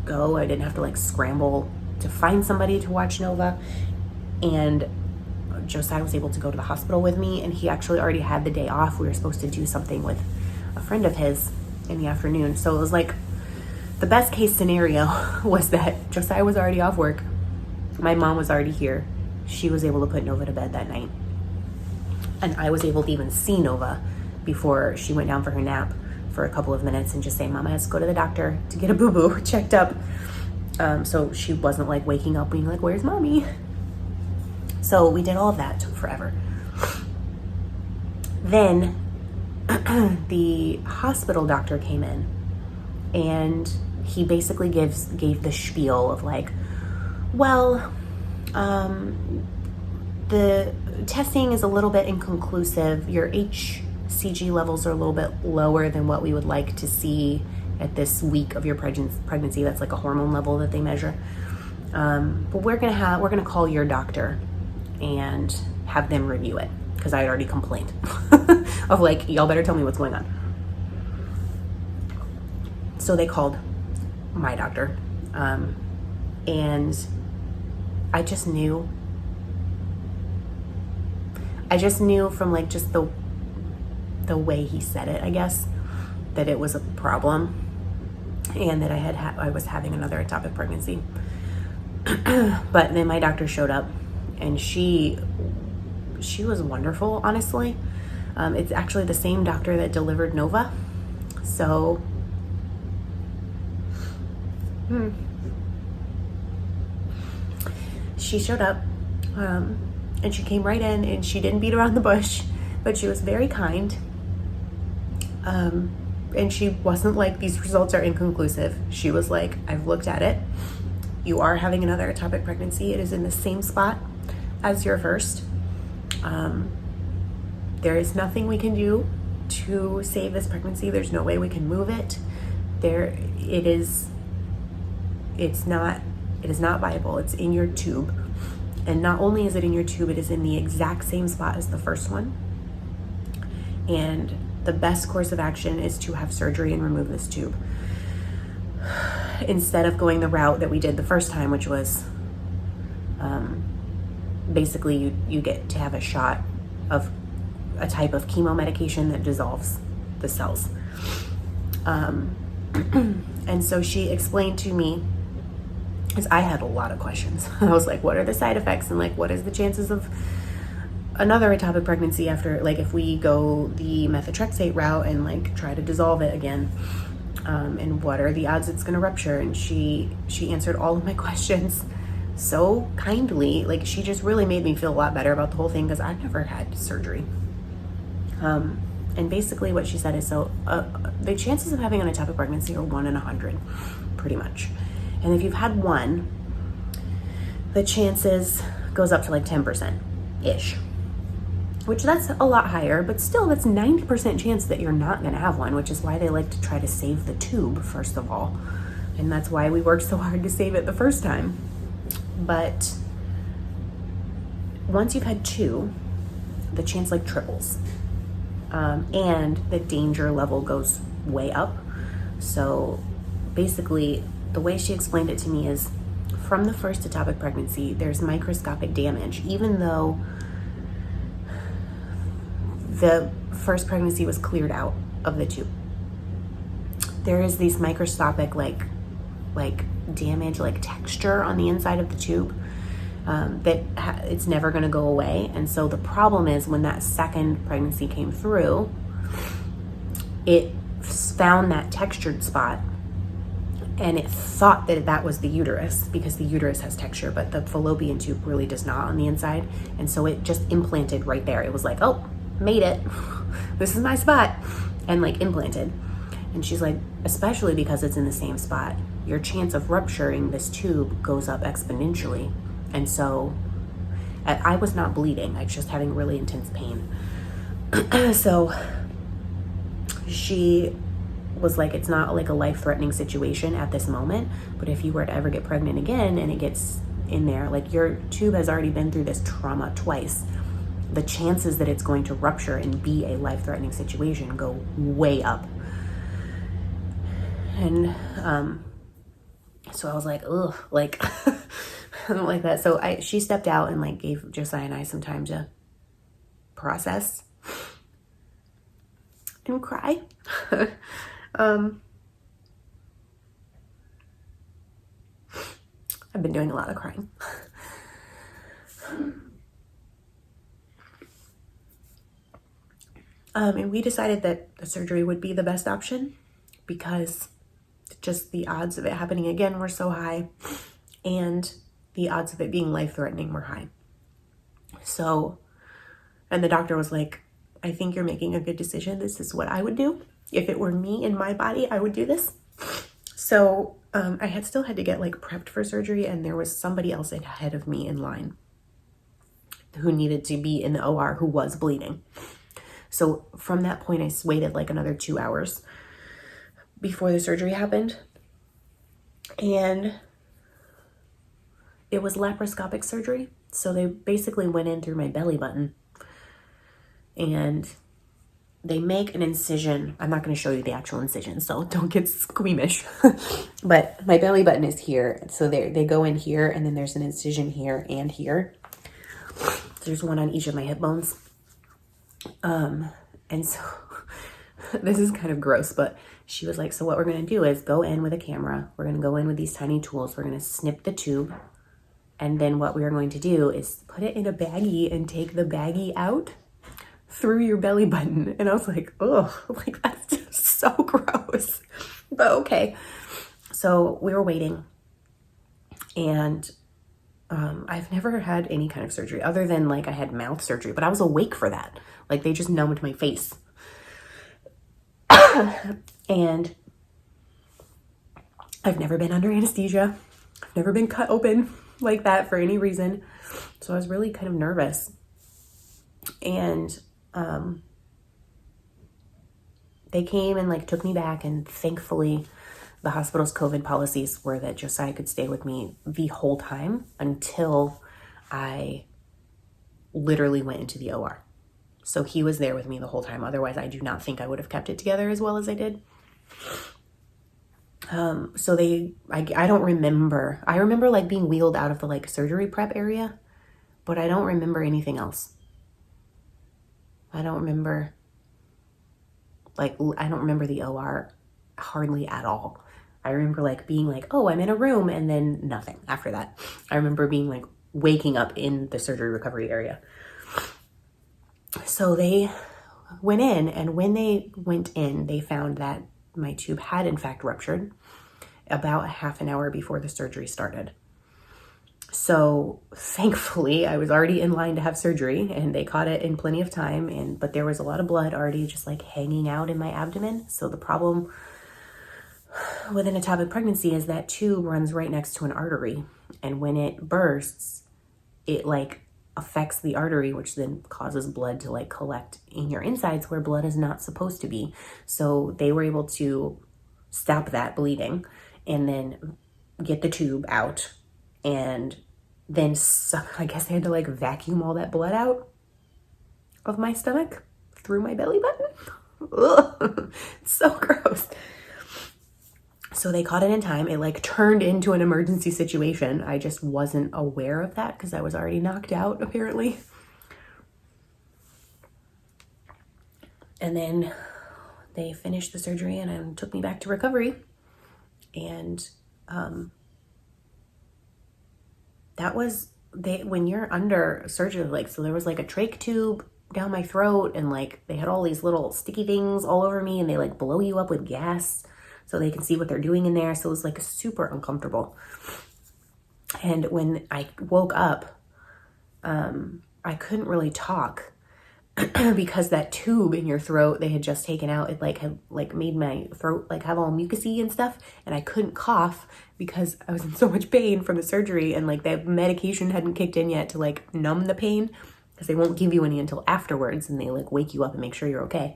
go. I didn't have to like scramble to find somebody to watch Nova. And Josiah was able to go to the hospital with me, and he actually already had the day off. We were supposed to do something with a friend of his in the afternoon. So it was like the best case scenario was that Josiah was already off work. My mom was already here. She was able to put Nova to bed that night. And I was able to even see Nova before she went down for her nap for a couple of minutes and just say, Mama has to go to the doctor to get a boo-boo checked up. So she wasn't like waking up being like, where's Mommy? So we did all of that. It took forever. Then the hospital doctor came in, and he basically gave the spiel of like, well, the testing is a little bit inconclusive. Your HCG levels are a little bit lower than what we would like to see at this week of your pregnancy. That's like a hormone level that they measure. But we're gonna call your doctor and have them review it, because I had already complained of like, y'all better tell me what's going on. So they called my doctor, and I just knew from like just the way he said it, I guess, that it was a problem and that I was having another ectopic pregnancy. But then my doctor showed up, and she was wonderful, honestly. It's actually the same doctor that delivered Nova. So she showed up, and she came right in, and she didn't beat around the bush, but she was very kind. And she wasn't like, these results are inconclusive. She was like, I've looked at it. You are having another ectopic pregnancy. It is in the same spot as your first. There is nothing we can do to save this pregnancy. There's no way we can move it. It is not viable. It's in your tube. And not only is it in your tube, it is in the exact same spot as the first one. And the best course of action is to have surgery and remove this tube, instead of going the route that we did the first time, which was basically you get to have a shot of a type of chemo medication that dissolves the cells. And so she explained to me, because I had a lot of questions. I was like, what are the side effects, and like, what is the chances of another ectopic pregnancy after, like, if we go the methotrexate route and like try to dissolve it again, and what are the odds it's going to rupture? And she answered all of my questions so kindly. Like, she just really made me feel a lot better about the whole thing, because I've never had surgery. And basically what she said is, so the chances of having an ectopic pregnancy are 1 in 100, pretty much. And if you've had one, the chances goes up to like 10%-ish, which that's a lot higher, but still that's 90% chance that you're not going to have one, which is why they like to try to save the tube, first of all. And that's why we worked so hard to save it the first time. But once you've had 2, the chance like triples. And the danger level goes way up. So basically, the way she explained it to me is, from the first ectopic pregnancy, there's microscopic damage. Even though the first pregnancy was cleared out of the tube, there is these microscopic like damage, like texture on the inside of the tube, it's never going to go away. And so the problem is, when that second pregnancy came through, it found that textured spot And it thought that that was the uterus because the uterus has texture, but the fallopian tube really does not on the inside. And so it just implanted right there. It was like, oh, made it. This is my spot. And like implanted. And she's like, especially because it's in the same spot, your chance of rupturing this tube goes up exponentially. And so I was not bleeding. I was just having really intense pain. So she was like, it's not like a life-threatening situation at this moment, but if you were to ever get pregnant again and it gets in there, like your tube has already been through this trauma twice, the chances that it's going to rupture and be a life-threatening situation go way up. And so I was like, ugh, like I don't like that. So she stepped out and like gave Josiah and I some time to process and cry. I've been doing a lot of crying. And we decided that the surgery would be the best option because just the odds of it happening again were so high, and the odds of it being life-threatening were high. So, and the doctor was like, I think you're making a good decision. This is what I would do. If it were me in my body, I would do this. So I had still had to get like prepped for surgery, and there was somebody else ahead of me in line who needed to be in the OR who was bleeding. So from that point, I waited like another 2 hours before the surgery happened. And it was laparoscopic surgery. So they basically went in through my belly button, and they make an incision. I'm not going to show you the actual incision, so don't get squeamish. But my belly button is here. So they go in here, and then there's an incision here and here. There's one on each of my hip bones. And so this is kind of gross, but she was like, so what we're going to do is go in with a camera. We're going to go in with these tiny tools. We're going to snip the tube. And then what we are going to do is put it in a baggie and take the baggie out through your belly button. And I was like, oh, like that's just so gross. But okay. So we were waiting, and I've never had any kind of surgery other than like I had mouth surgery, but I was awake for that. Like they just numbed my face. And I've never been under anesthesia. I've never been cut open like that for any reason. So I was really kind of nervous. And they came and like took me back, and thankfully the hospital's COVID policies were that Josiah could stay with me the whole time until I literally went into the OR. So he was there with me the whole time. Otherwise, I do not think I would have kept it together as well as I did. So I don't remember. I remember like being wheeled out of the like surgery prep area, but I don't remember anything else. I don't remember the OR hardly at all. I remember like being like, oh, I'm in a room, and then nothing after that. I remember being like waking up in the surgery recovery area. So they went in, and when they went in, they found that my tube had in fact ruptured about a half an hour before the surgery started. So thankfully I was already in line to have surgery, and they caught it in plenty of time. But there was a lot of blood already just like hanging out in my abdomen. So the problem with an ectopic pregnancy is that tube runs right next to an artery. And when it bursts, it like affects the artery, which then causes blood to like collect in your insides where blood is not supposed to be. So they were able to stop that bleeding and then get the tube out, and then I guess they had to like vacuum all that blood out of my stomach through my belly button. Ugh, it's so gross. So they caught it in time. It like turned into an emergency situation. I just wasn't aware of that because I was already knocked out apparently. And then they finished the surgery and took me back to recovery. And that was when you're under surgery, like, so there was like a trach tube down my throat, and like they had all these little sticky things all over me, and they like blow you up with gas so they can see what they're doing in there. So it was like super uncomfortable. And when I woke up, I couldn't really talk because that tube in your throat they had just taken out, it like had like made my throat like have all mucusy and stuff, and I couldn't cough because I was in so much pain from the surgery, and like the medication hadn't kicked in yet to like numb the pain, because they won't give you any until afterwards, and they like wake you up and make sure you're okay.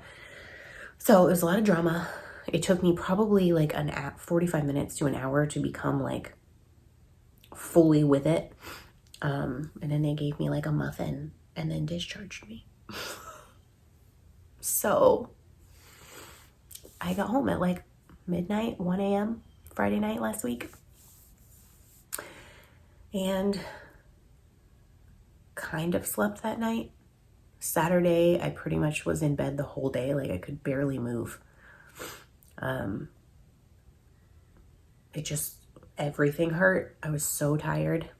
So it was a lot of drama. It took me probably like 45 minutes to an hour to become like fully with it. And then they gave me like a muffin and then discharged me. So I got home at like midnight, 1 a.m. Friday night last week. And kind of slept that night. Saturday, I pretty much was in bed the whole day. Like I could barely move. It just, everything hurt. I was so tired.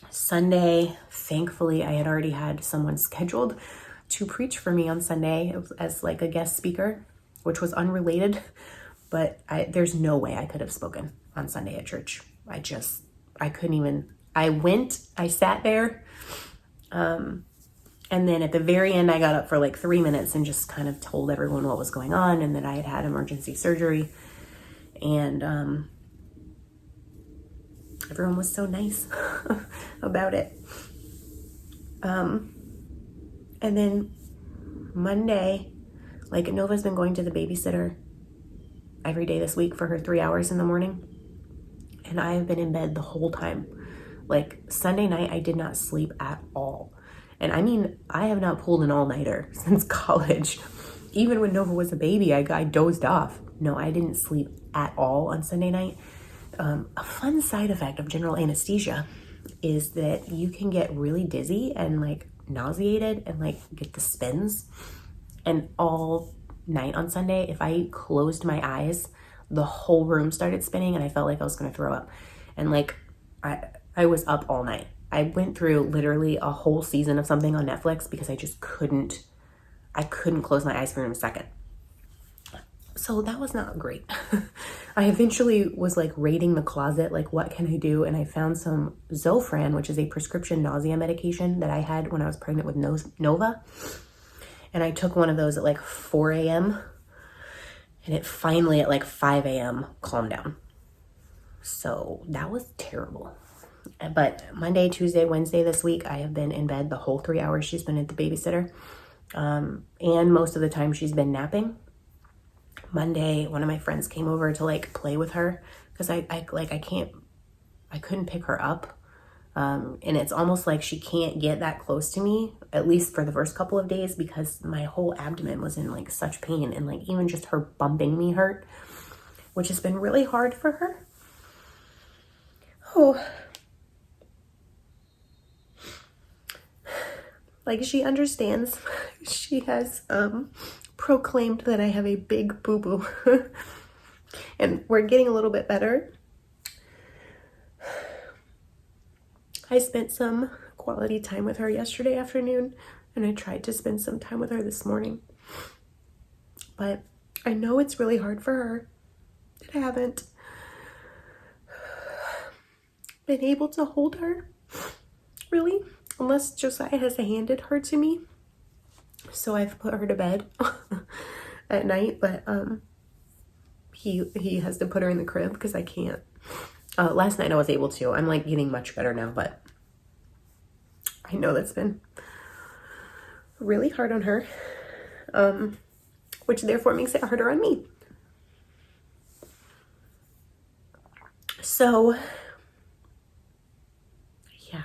Sunday, thankfully, I had already had someone scheduled to preach for me on Sunday as like a guest speaker, which was unrelated, but there's no way I could have spoken on Sunday at church. I couldn't even, I sat there, and then at the very end, I got up for like 3 minutes and just kind of told everyone what was going on and that I had had emergency surgery, and everyone was so nice about it. And then Monday, like Nova's been going to the babysitter every day this week for her 3 hours in the morning. And I have been in bed the whole time. Like Sunday night, I did not sleep at all. And I mean, I have not pulled an all-nighter since college. Even when Nova was a baby, I dozed off. No, I didn't sleep at all on Sunday night. A fun side effect of general anesthesia is that you can get really dizzy and like nauseated and like get the spins. And all night on Sunday, if I closed my eyes, the whole room started spinning and I felt like I was going to throw up. And like I was up all night. I went through literally a whole season of something on Netflix because I just couldn't close my eyes for a second. So that was not great. I eventually was like raiding the closet, like what can I do? And I found some Zofran, which is a prescription nausea medication that I had when I was pregnant with Nova. And I took one of those at like 4 a.m. and it finally at like 5 a.m. calmed down. So that was terrible. But Monday, Tuesday, Wednesday this week, I have been in bed the whole 3 hours she's been at the babysitter. And most of the time she's been napping. Monday, one of my friends came over to like play with her because I couldn't pick her up. And it's almost like she can't get that close to me, at least for the first couple of days, because my whole abdomen was in like such pain, and like even just her bumping me hurt, which has been really hard for her. Oh, like she understands. She has proclaimed that I have a big boo-boo. And we're getting a little bit better. I spent some quality time with her yesterday afternoon, and I tried to spend some time with her this morning. But I know it's really hard for her. I haven't been able to hold her, really, unless Josiah has handed her to me. So I've put her to bed at night, but he has to put her in the crib because I can't. Last night I was able to. I'm like getting much better now, but I know that's been really hard on her, which therefore makes it harder on me. So yeah,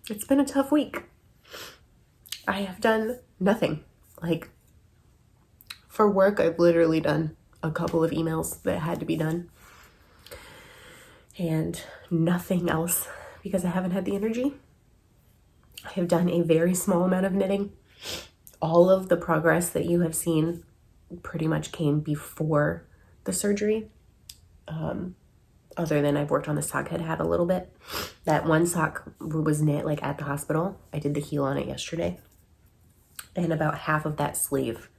it's been a tough week. I have done nothing. Like for work, I've literally done a couple of emails that had to be done and nothing else because I haven't had the energy. I have done a very small amount of knitting. All of the progress that you have seen pretty much came before the surgery. Other than I've worked on the sock head hat a little bit. That one sock was knit like at the hospital. I did the heel on it yesterday. And about half of that sleeve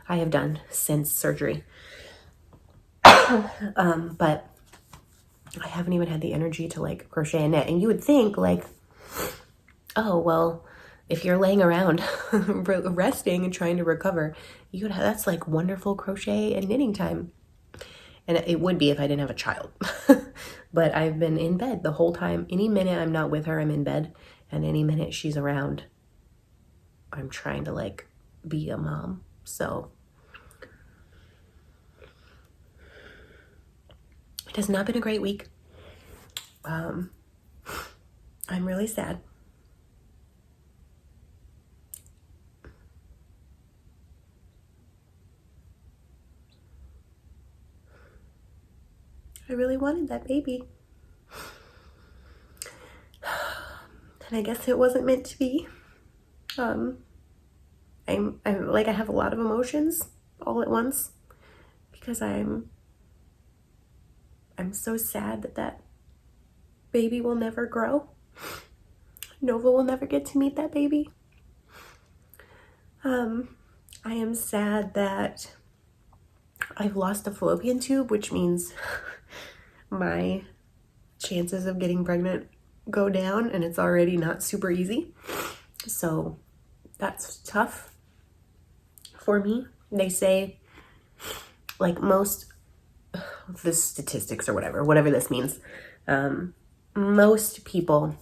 I have done since surgery. But I haven't even had the energy to like crochet and knit. And you would think like, oh, well, if you're laying around resting and trying to recover, you could have, that's like wonderful crochet and knitting time. And it would be if I didn't have a child. But I've been in bed the whole time. Any minute I'm not with her, I'm in bed. And any minute she's around, I'm trying to like be a mom. So it has not been a great week. I'm really sad. I really wanted that baby. And I guess it wasn't meant to be. I'm like, I have a lot of emotions all at once because I'm so sad that baby will never grow. Nova will never get to meet that baby. I am sad that I've lost a fallopian tube, which means my chances of getting pregnant go down, and it's already not super easy. So that's tough for me. They say like most the statistics or whatever this means, most people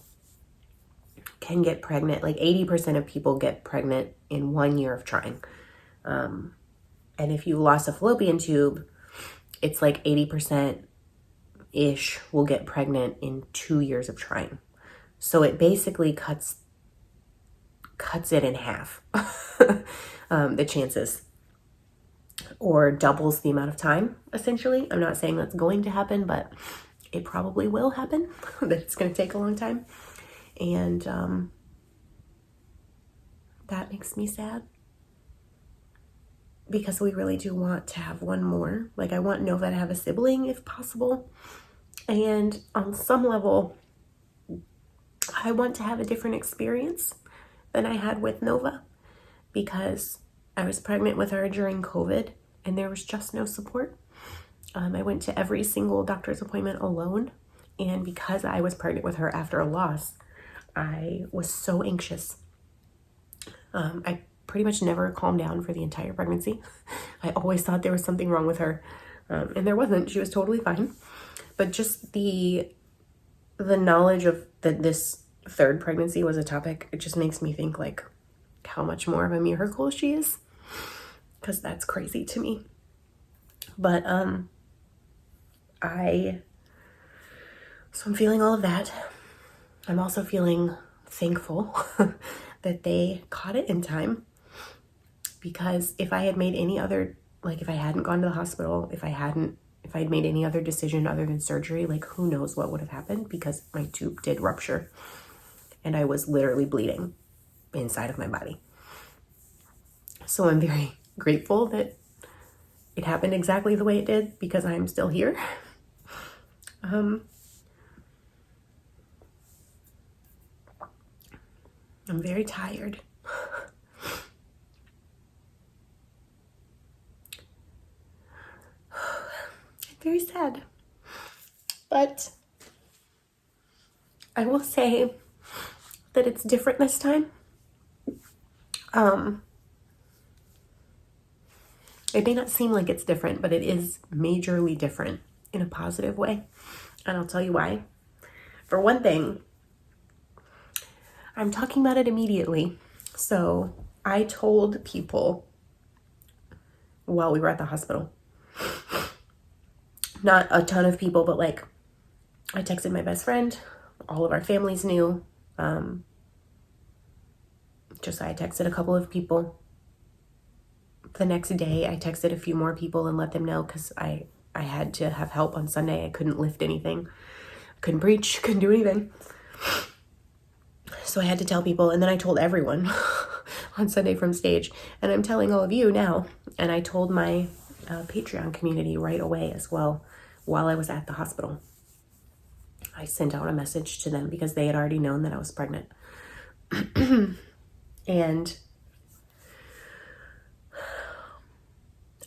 can get pregnant. Like 80% of people get pregnant in 1 year of trying. And if you lost a fallopian tube, it's like 80% ish will get pregnant in 2 years of trying. So it basically cuts it in half, the chances, or doubles the amount of time, essentially. I'm not saying that's going to happen, but it probably will happen, that it's going to take a long time. And that makes me sad because we really do want to have one more. Like, I want Nova to have a sibling if possible. And on some level, I want to have a different experience than I had with Nova, because I was pregnant with her during COVID and there was just no support. I went to every single doctor's appointment alone. And because I was pregnant with her after a loss, I was so anxious. I pretty much never calmed down for the entire pregnancy. I always thought there was something wrong with her. And there wasn't. She was totally fine. But just the knowledge of that this third pregnancy was a topic, it just makes me think like how much more of a miracle she is. Because that's crazy to me. But so I'm feeling all of that. I'm also feeling thankful that they caught it in time, because if I had made any other, like if I hadn't gone to the hospital, if I'd made any other decision other than surgery, like who knows what would have happened, because my tube did rupture and I was literally bleeding inside of my body. So I'm very grateful that it happened exactly the way it did, because I'm still here. I'm very tired. I'm very sad. But I will say that it's different this time. It may not seem like it's different, but it is majorly different in a positive way. And I'll tell you why. For one thing, I'm talking about it immediately. So I told people while we were at the hospital, not a ton of people, but like I texted my best friend, all of our families knew. I texted a couple of people. The next day I texted a few more people and let them know, because I had to have help on Sunday. I couldn't lift anything, couldn't preach, couldn't do anything. So I had to tell people, and then I told everyone on Sunday from stage, and I'm telling all of you now. And I told my Patreon community right away as well while I was at the hospital. I sent out a message to them because they had already known that I was pregnant. And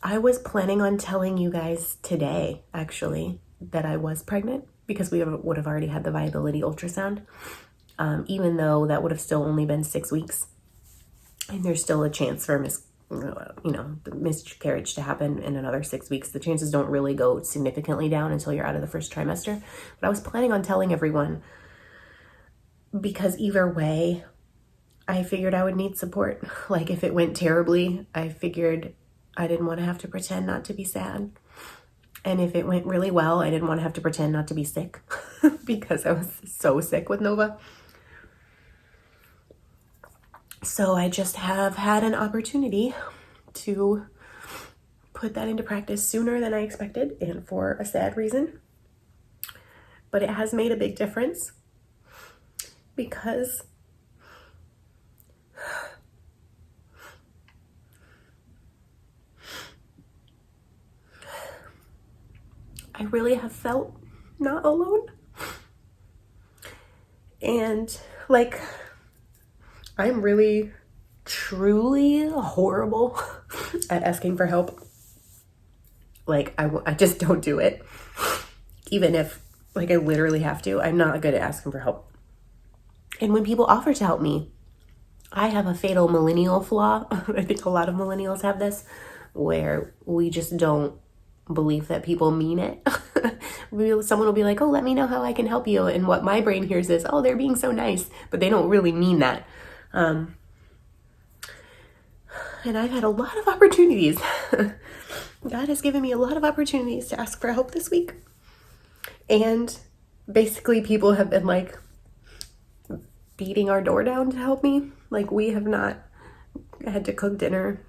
I was planning on telling you guys today, actually, that I was pregnant because we would have already had the viability ultrasound, even though that would have still only been 6 weeks. And there's still a chance for the miscarriage to happen in another 6 weeks. The chances don't really go significantly down until you're out of the first trimester. But I was planning on telling everyone because either way, I figured I would need support. Like if it went terribly, I figured I didn't want to have to pretend not to be sad. And if it went really well, I didn't want to have to pretend not to be sick because I was so sick with Nova. So I just have had an opportunity to put that into practice sooner than I expected and for a sad reason. But it has made a big difference because I really have felt not alone. And like, I'm really, truly horrible at asking for help. Like, I just don't do it. Even if, like, I literally have to. I'm not good at asking for help. And when people offer to help me, I have a fatal millennial flaw. I think a lot of millennials have this, where we just don't believe that people mean it. Someone will be like, oh, let me know how I can help you. And what my brain hears is, oh, they're being so nice. But they don't really mean that. And I've had a lot of opportunities. God has given me a lot of opportunities to ask for help this week. And basically people have been like beating our door down to help me. Like we have not had to cook dinner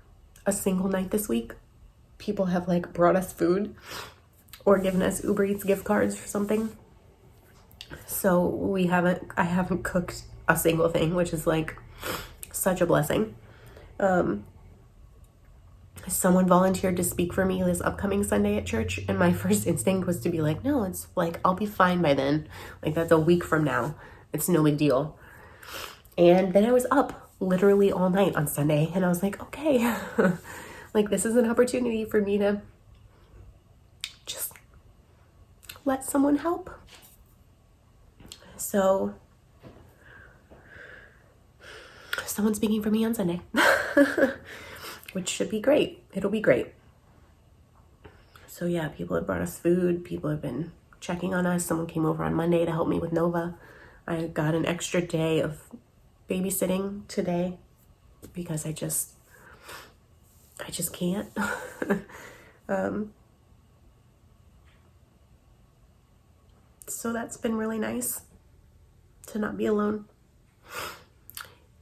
a single night this week. People have like brought us food or given us Uber Eats gift cards or something. So I haven't cooked a single thing, which is like such a blessing. Someone volunteered to speak for me this upcoming Sunday at church, and my first instinct was to be like, no, it's like, I'll be fine by then. Like, that's a week from now. It's no big deal. And then I was up literally all night on Sunday, and I was like, okay, like, this is an opportunity for me to just let someone help. So, someone's speaking for me on Sunday. Which should be great. It'll be great. So yeah, people have brought us food. People have been checking on us. Someone came over on Monday to help me with Nova. I got an extra day of babysitting today because I just can't. So that's been really nice to not be alone.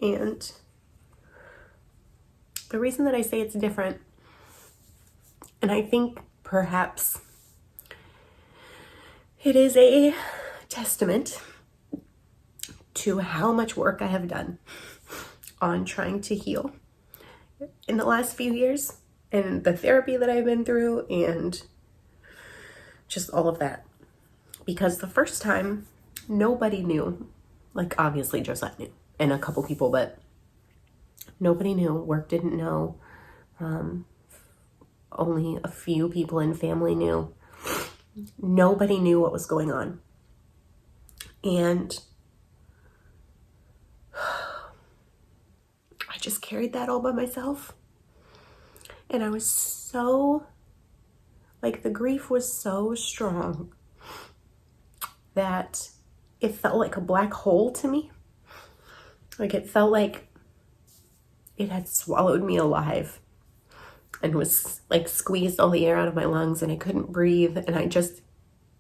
And the reason that I say it's different, and I think perhaps it is a testament to how much work I have done on trying to heal in the last few years, and the therapy that I've been through, and just all of that. Because the first time, nobody knew. Like, obviously Josette knew, and a couple people, but nobody knew. Work didn't know. Only a few people in family knew. Nobody knew what was going on. And I just carried that all by myself. And I was so, like, the grief was so strong that it felt like a black hole to me. Like, it felt like it had swallowed me alive and was like squeezed all the air out of my lungs, and I couldn't breathe. And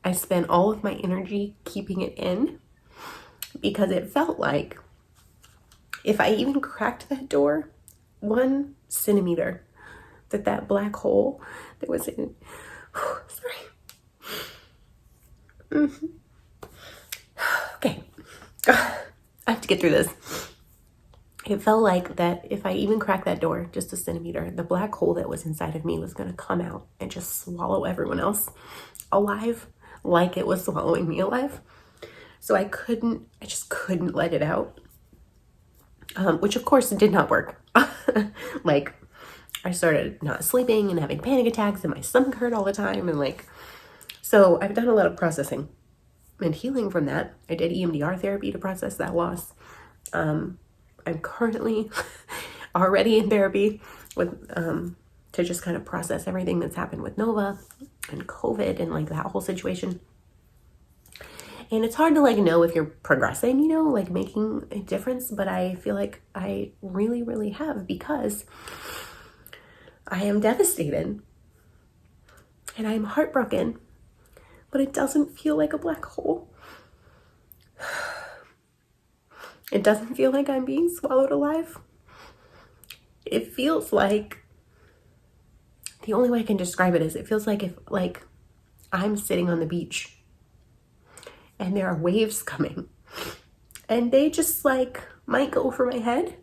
I spent all of my energy keeping it in because it felt like if I even cracked that door 1 centimeter, that black hole that was in, okay, I have to get through this. It felt like that if I even cracked that door just 1 centimeter, the black hole that was inside of me was going to come out and just swallow everyone else alive like it was swallowing me alive. So I just couldn't let it out, which of course did not work. Like, I started not sleeping and having panic attacks, and my stomach hurt all the time. And like, so I've done a lot of processing and healing from that. I did EMDR therapy to process that loss. I'm currently already in therapy with, to just kind of process everything that's happened with Nova and COVID and like that whole situation. And it's hard to like know if you're progressing, you know, like making a difference, but I feel like I really, really have, because I am devastated and I'm heartbroken, but it doesn't feel like a black hole. It doesn't feel like I'm being swallowed alive. It feels like, the only way I can describe it is, it feels like if like I'm sitting on the beach and there are waves coming and they just like might go over my head,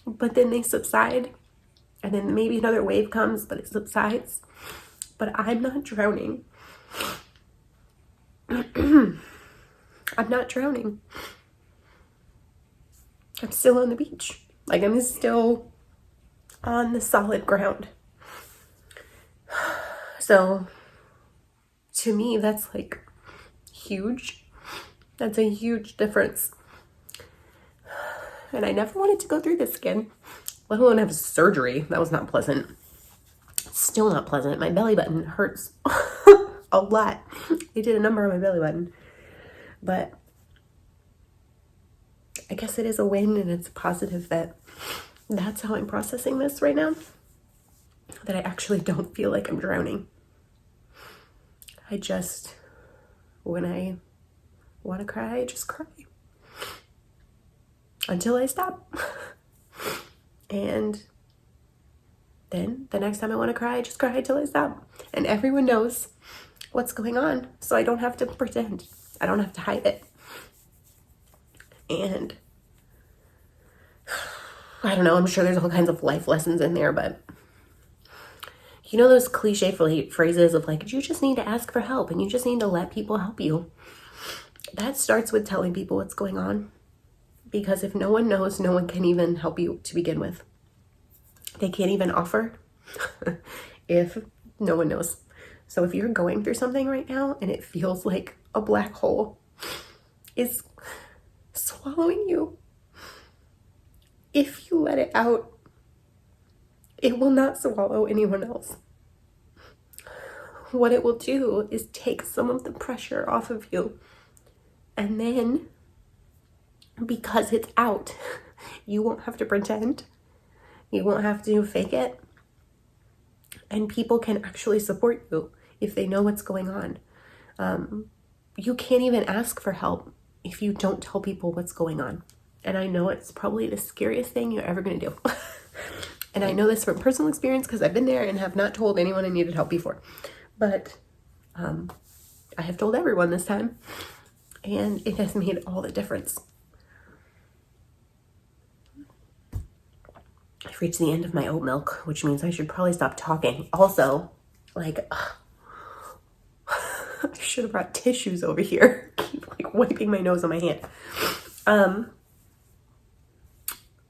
but then they subside, and then maybe another wave comes, but it subsides, but I'm not drowning. I'm not drowning. I'm still on the beach. Like, I'm still on the solid ground. So to me, that's like huge. That's a huge difference. And I never wanted to go through this again, let alone have surgery. That was not pleasant. Still not pleasant. My belly button hurts a lot. They did a number on my belly button. But I guess it is a win, and it's positive that that's how I'm processing this right now. That I actually don't feel like I'm drowning. I just, when I want to cry, I just cry. Until I stop. And then the next time I want to cry, I just cry until I stop. And everyone knows what's going on, so I don't have to pretend. I don't have to hide it. And I don't know, I'm sure there's all kinds of life lessons in there, but you know those cliche phrases of like, you just need to ask for help and you just need to let people help you. That starts with telling people what's going on. Because if no one knows, no one can even help you to begin with. They can't even offer if no one knows. So if you're going through something right now and it feels like a black hole is swallowing you, if you let it out, it will not swallow anyone else. What it will do is take some of the pressure off of you. And then, because it's out, you won't have to pretend. You won't have to fake it. And people can actually support you if they know what's going on. You can't even ask for help if you don't tell people what's going on. And I know it's probably the scariest thing you're ever going to do. And I know this from personal experience because I've been there and have not told anyone I needed help before. But I have told everyone this time. And it has made all the difference. I've reached the end of my oat milk, which means I should probably stop talking. Also, like, I should have brought tissues over here. Keep like wiping my nose on my hand.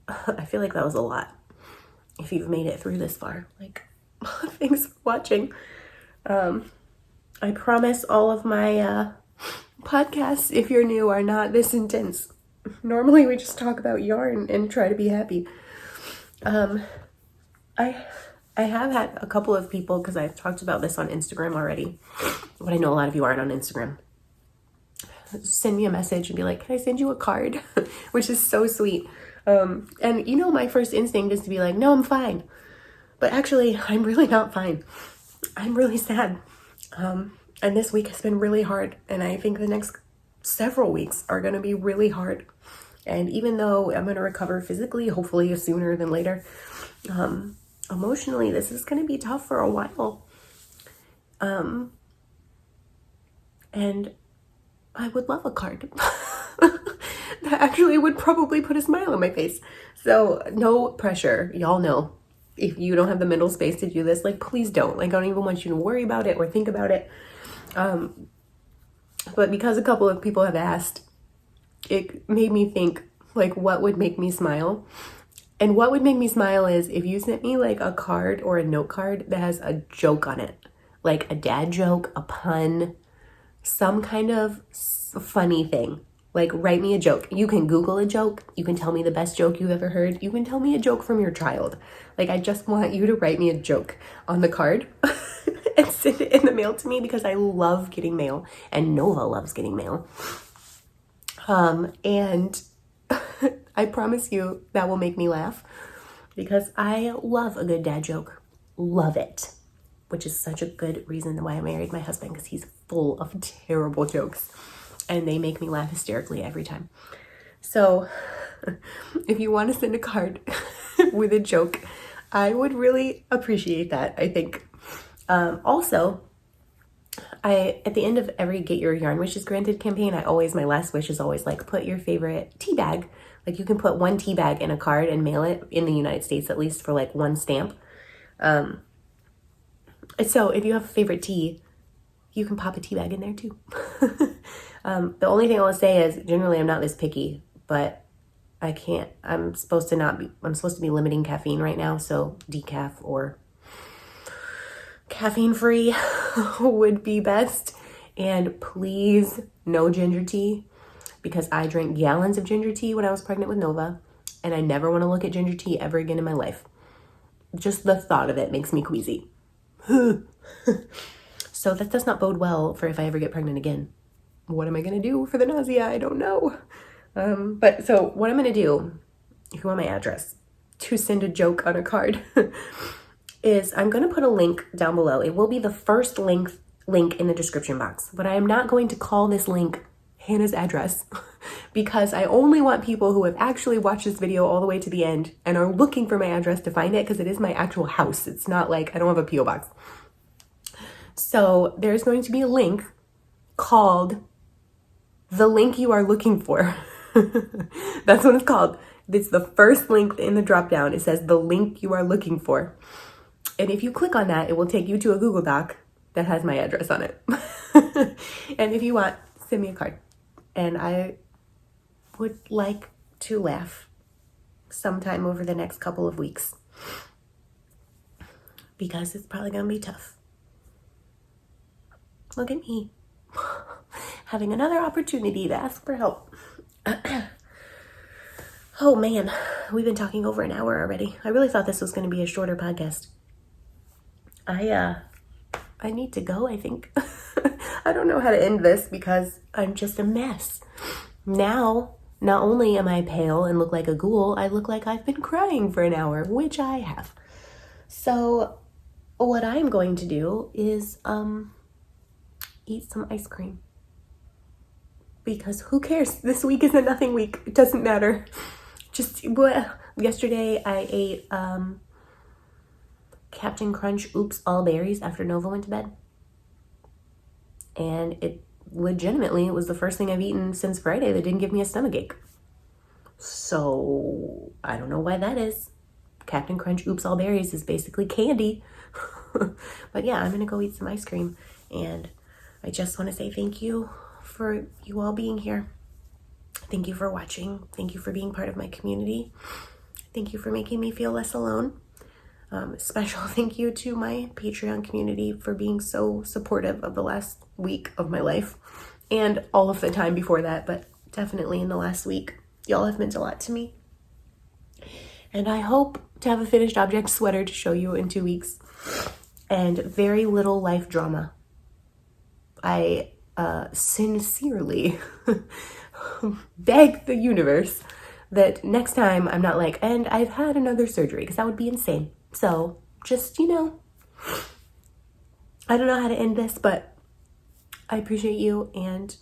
I feel like that was a lot. If you've made it through this far, like, thanks for watching. I promise all of my podcasts, if you're new, are not this intense. Normally we just talk about yarn and try to be happy. I have had a couple of people, because I've talked about this on Instagram already, but I know a lot of you aren't on Instagram, send me a message and be like, can I send you a card? Which is so sweet. And you know, my first instinct is to be like, no, I'm fine. But actually, I'm really not fine. I'm really sad. And this week has been really hard. And I think the next several weeks are going to be really hard. And even though I'm going to recover physically, hopefully sooner than later, emotionally, this is going to be tough for a while. And I would love a card. That actually would probably put a smile on my face. So no pressure. Y'all know, if you don't have the mental space to do this, like, please don't. Like, I don't even want you to worry about it or think about it. But because a couple of people have asked, it made me think, like, what would make me smile? And what would make me smile is if you sent me like a card or a note card that has a joke on it, like a dad joke, a pun, some kind of funny thing. Like, write me a joke. You can Google a joke. You can tell me the best joke you've ever heard. You can tell me a joke from your child. Like, I just want you to write me a joke on the card and send it in the mail to me because I love getting mail and Nova loves getting mail. And I promise you that will make me laugh because I love a good dad joke. Love it. Which is such a good reason why I married my husband, because he's full of terrible jokes and they make me laugh hysterically every time. So if you want to send a card with a joke, I would really appreciate that, I think. Also, at the end of every Get Your Yarn Wishes Granted campaign, my last wish is always like, put your favorite tea bag. Like, you can put one tea bag in a card and mail it in the United States, at least for like one stamp. So if you have a favorite tea, you can pop a tea bag in there too. The only thing I will say is generally I'm not this picky, but I can't, I'm supposed to be limiting caffeine right now. So decaf or caffeine free would be best. And please no ginger tea, because I drank gallons of ginger tea when I was pregnant with Nova and I never want to look at ginger tea ever again in my life. Just the thought of it makes me queasy. So that does not bode well for if I ever get pregnant again. What am I going to do for the nausea? I don't know. But so what I'm going to do, if you want my address to send a joke on a card, is I'm going to put a link down below. It will be the first link in the description box, but I am not going to call this link Hannah's address because I only want people who have actually watched this video all the way to the end and are looking for my address to find it, because it is my actual house. It's not like I don't have a P.O. box. So there's going to be a link called The Link You Are Looking For. That's what it's called. It's the first link in the drop down. It says The Link You Are Looking For. And if you click on that, it will take you to a Google Doc that has my address on it. And if you want, send me a card. And I would like to laugh sometime over the next couple of weeks, because it's probably going to be tough. Look at me having another opportunity to ask for help. Oh man, we've been talking over an hour already. I really thought this was going to be a shorter podcast. I need to go, I think. I don't know how to end this because I'm just a mess. Now, not only am I pale and look like a ghoul, I look like I've been crying for an hour, which I have. So what I'm going to do is eat some ice cream. Because who cares? This week is a nothing week. It doesn't matter. Yesterday I ate Captain Crunch Oops All Berries after Nova went to bed. And it was the first thing I've eaten since Friday that didn't give me a stomachache. So I don't know why that is. Captain Crunch Oops All Berries is basically candy. But yeah, I'm gonna go eat some ice cream. And I just want to say thank you for you all being here. Thank you for watching. Thank you for being part of my community. Thank you for making me feel less alone. Special thank you to my Patreon community for being so supportive of the last week of my life and all of the time before that, but definitely in the last week. Y'all have meant a lot to me. And I hope to have a finished object sweater to show you in 2 weeks and very little life drama. I sincerely beg the universe that next time I'm not like, and I've had another surgery, because that would be insane. So just, I don't know how to end this, but I appreciate you and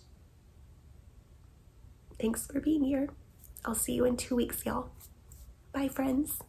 thanks for being here. I'll see you in 2 weeks, y'all. Bye, friends.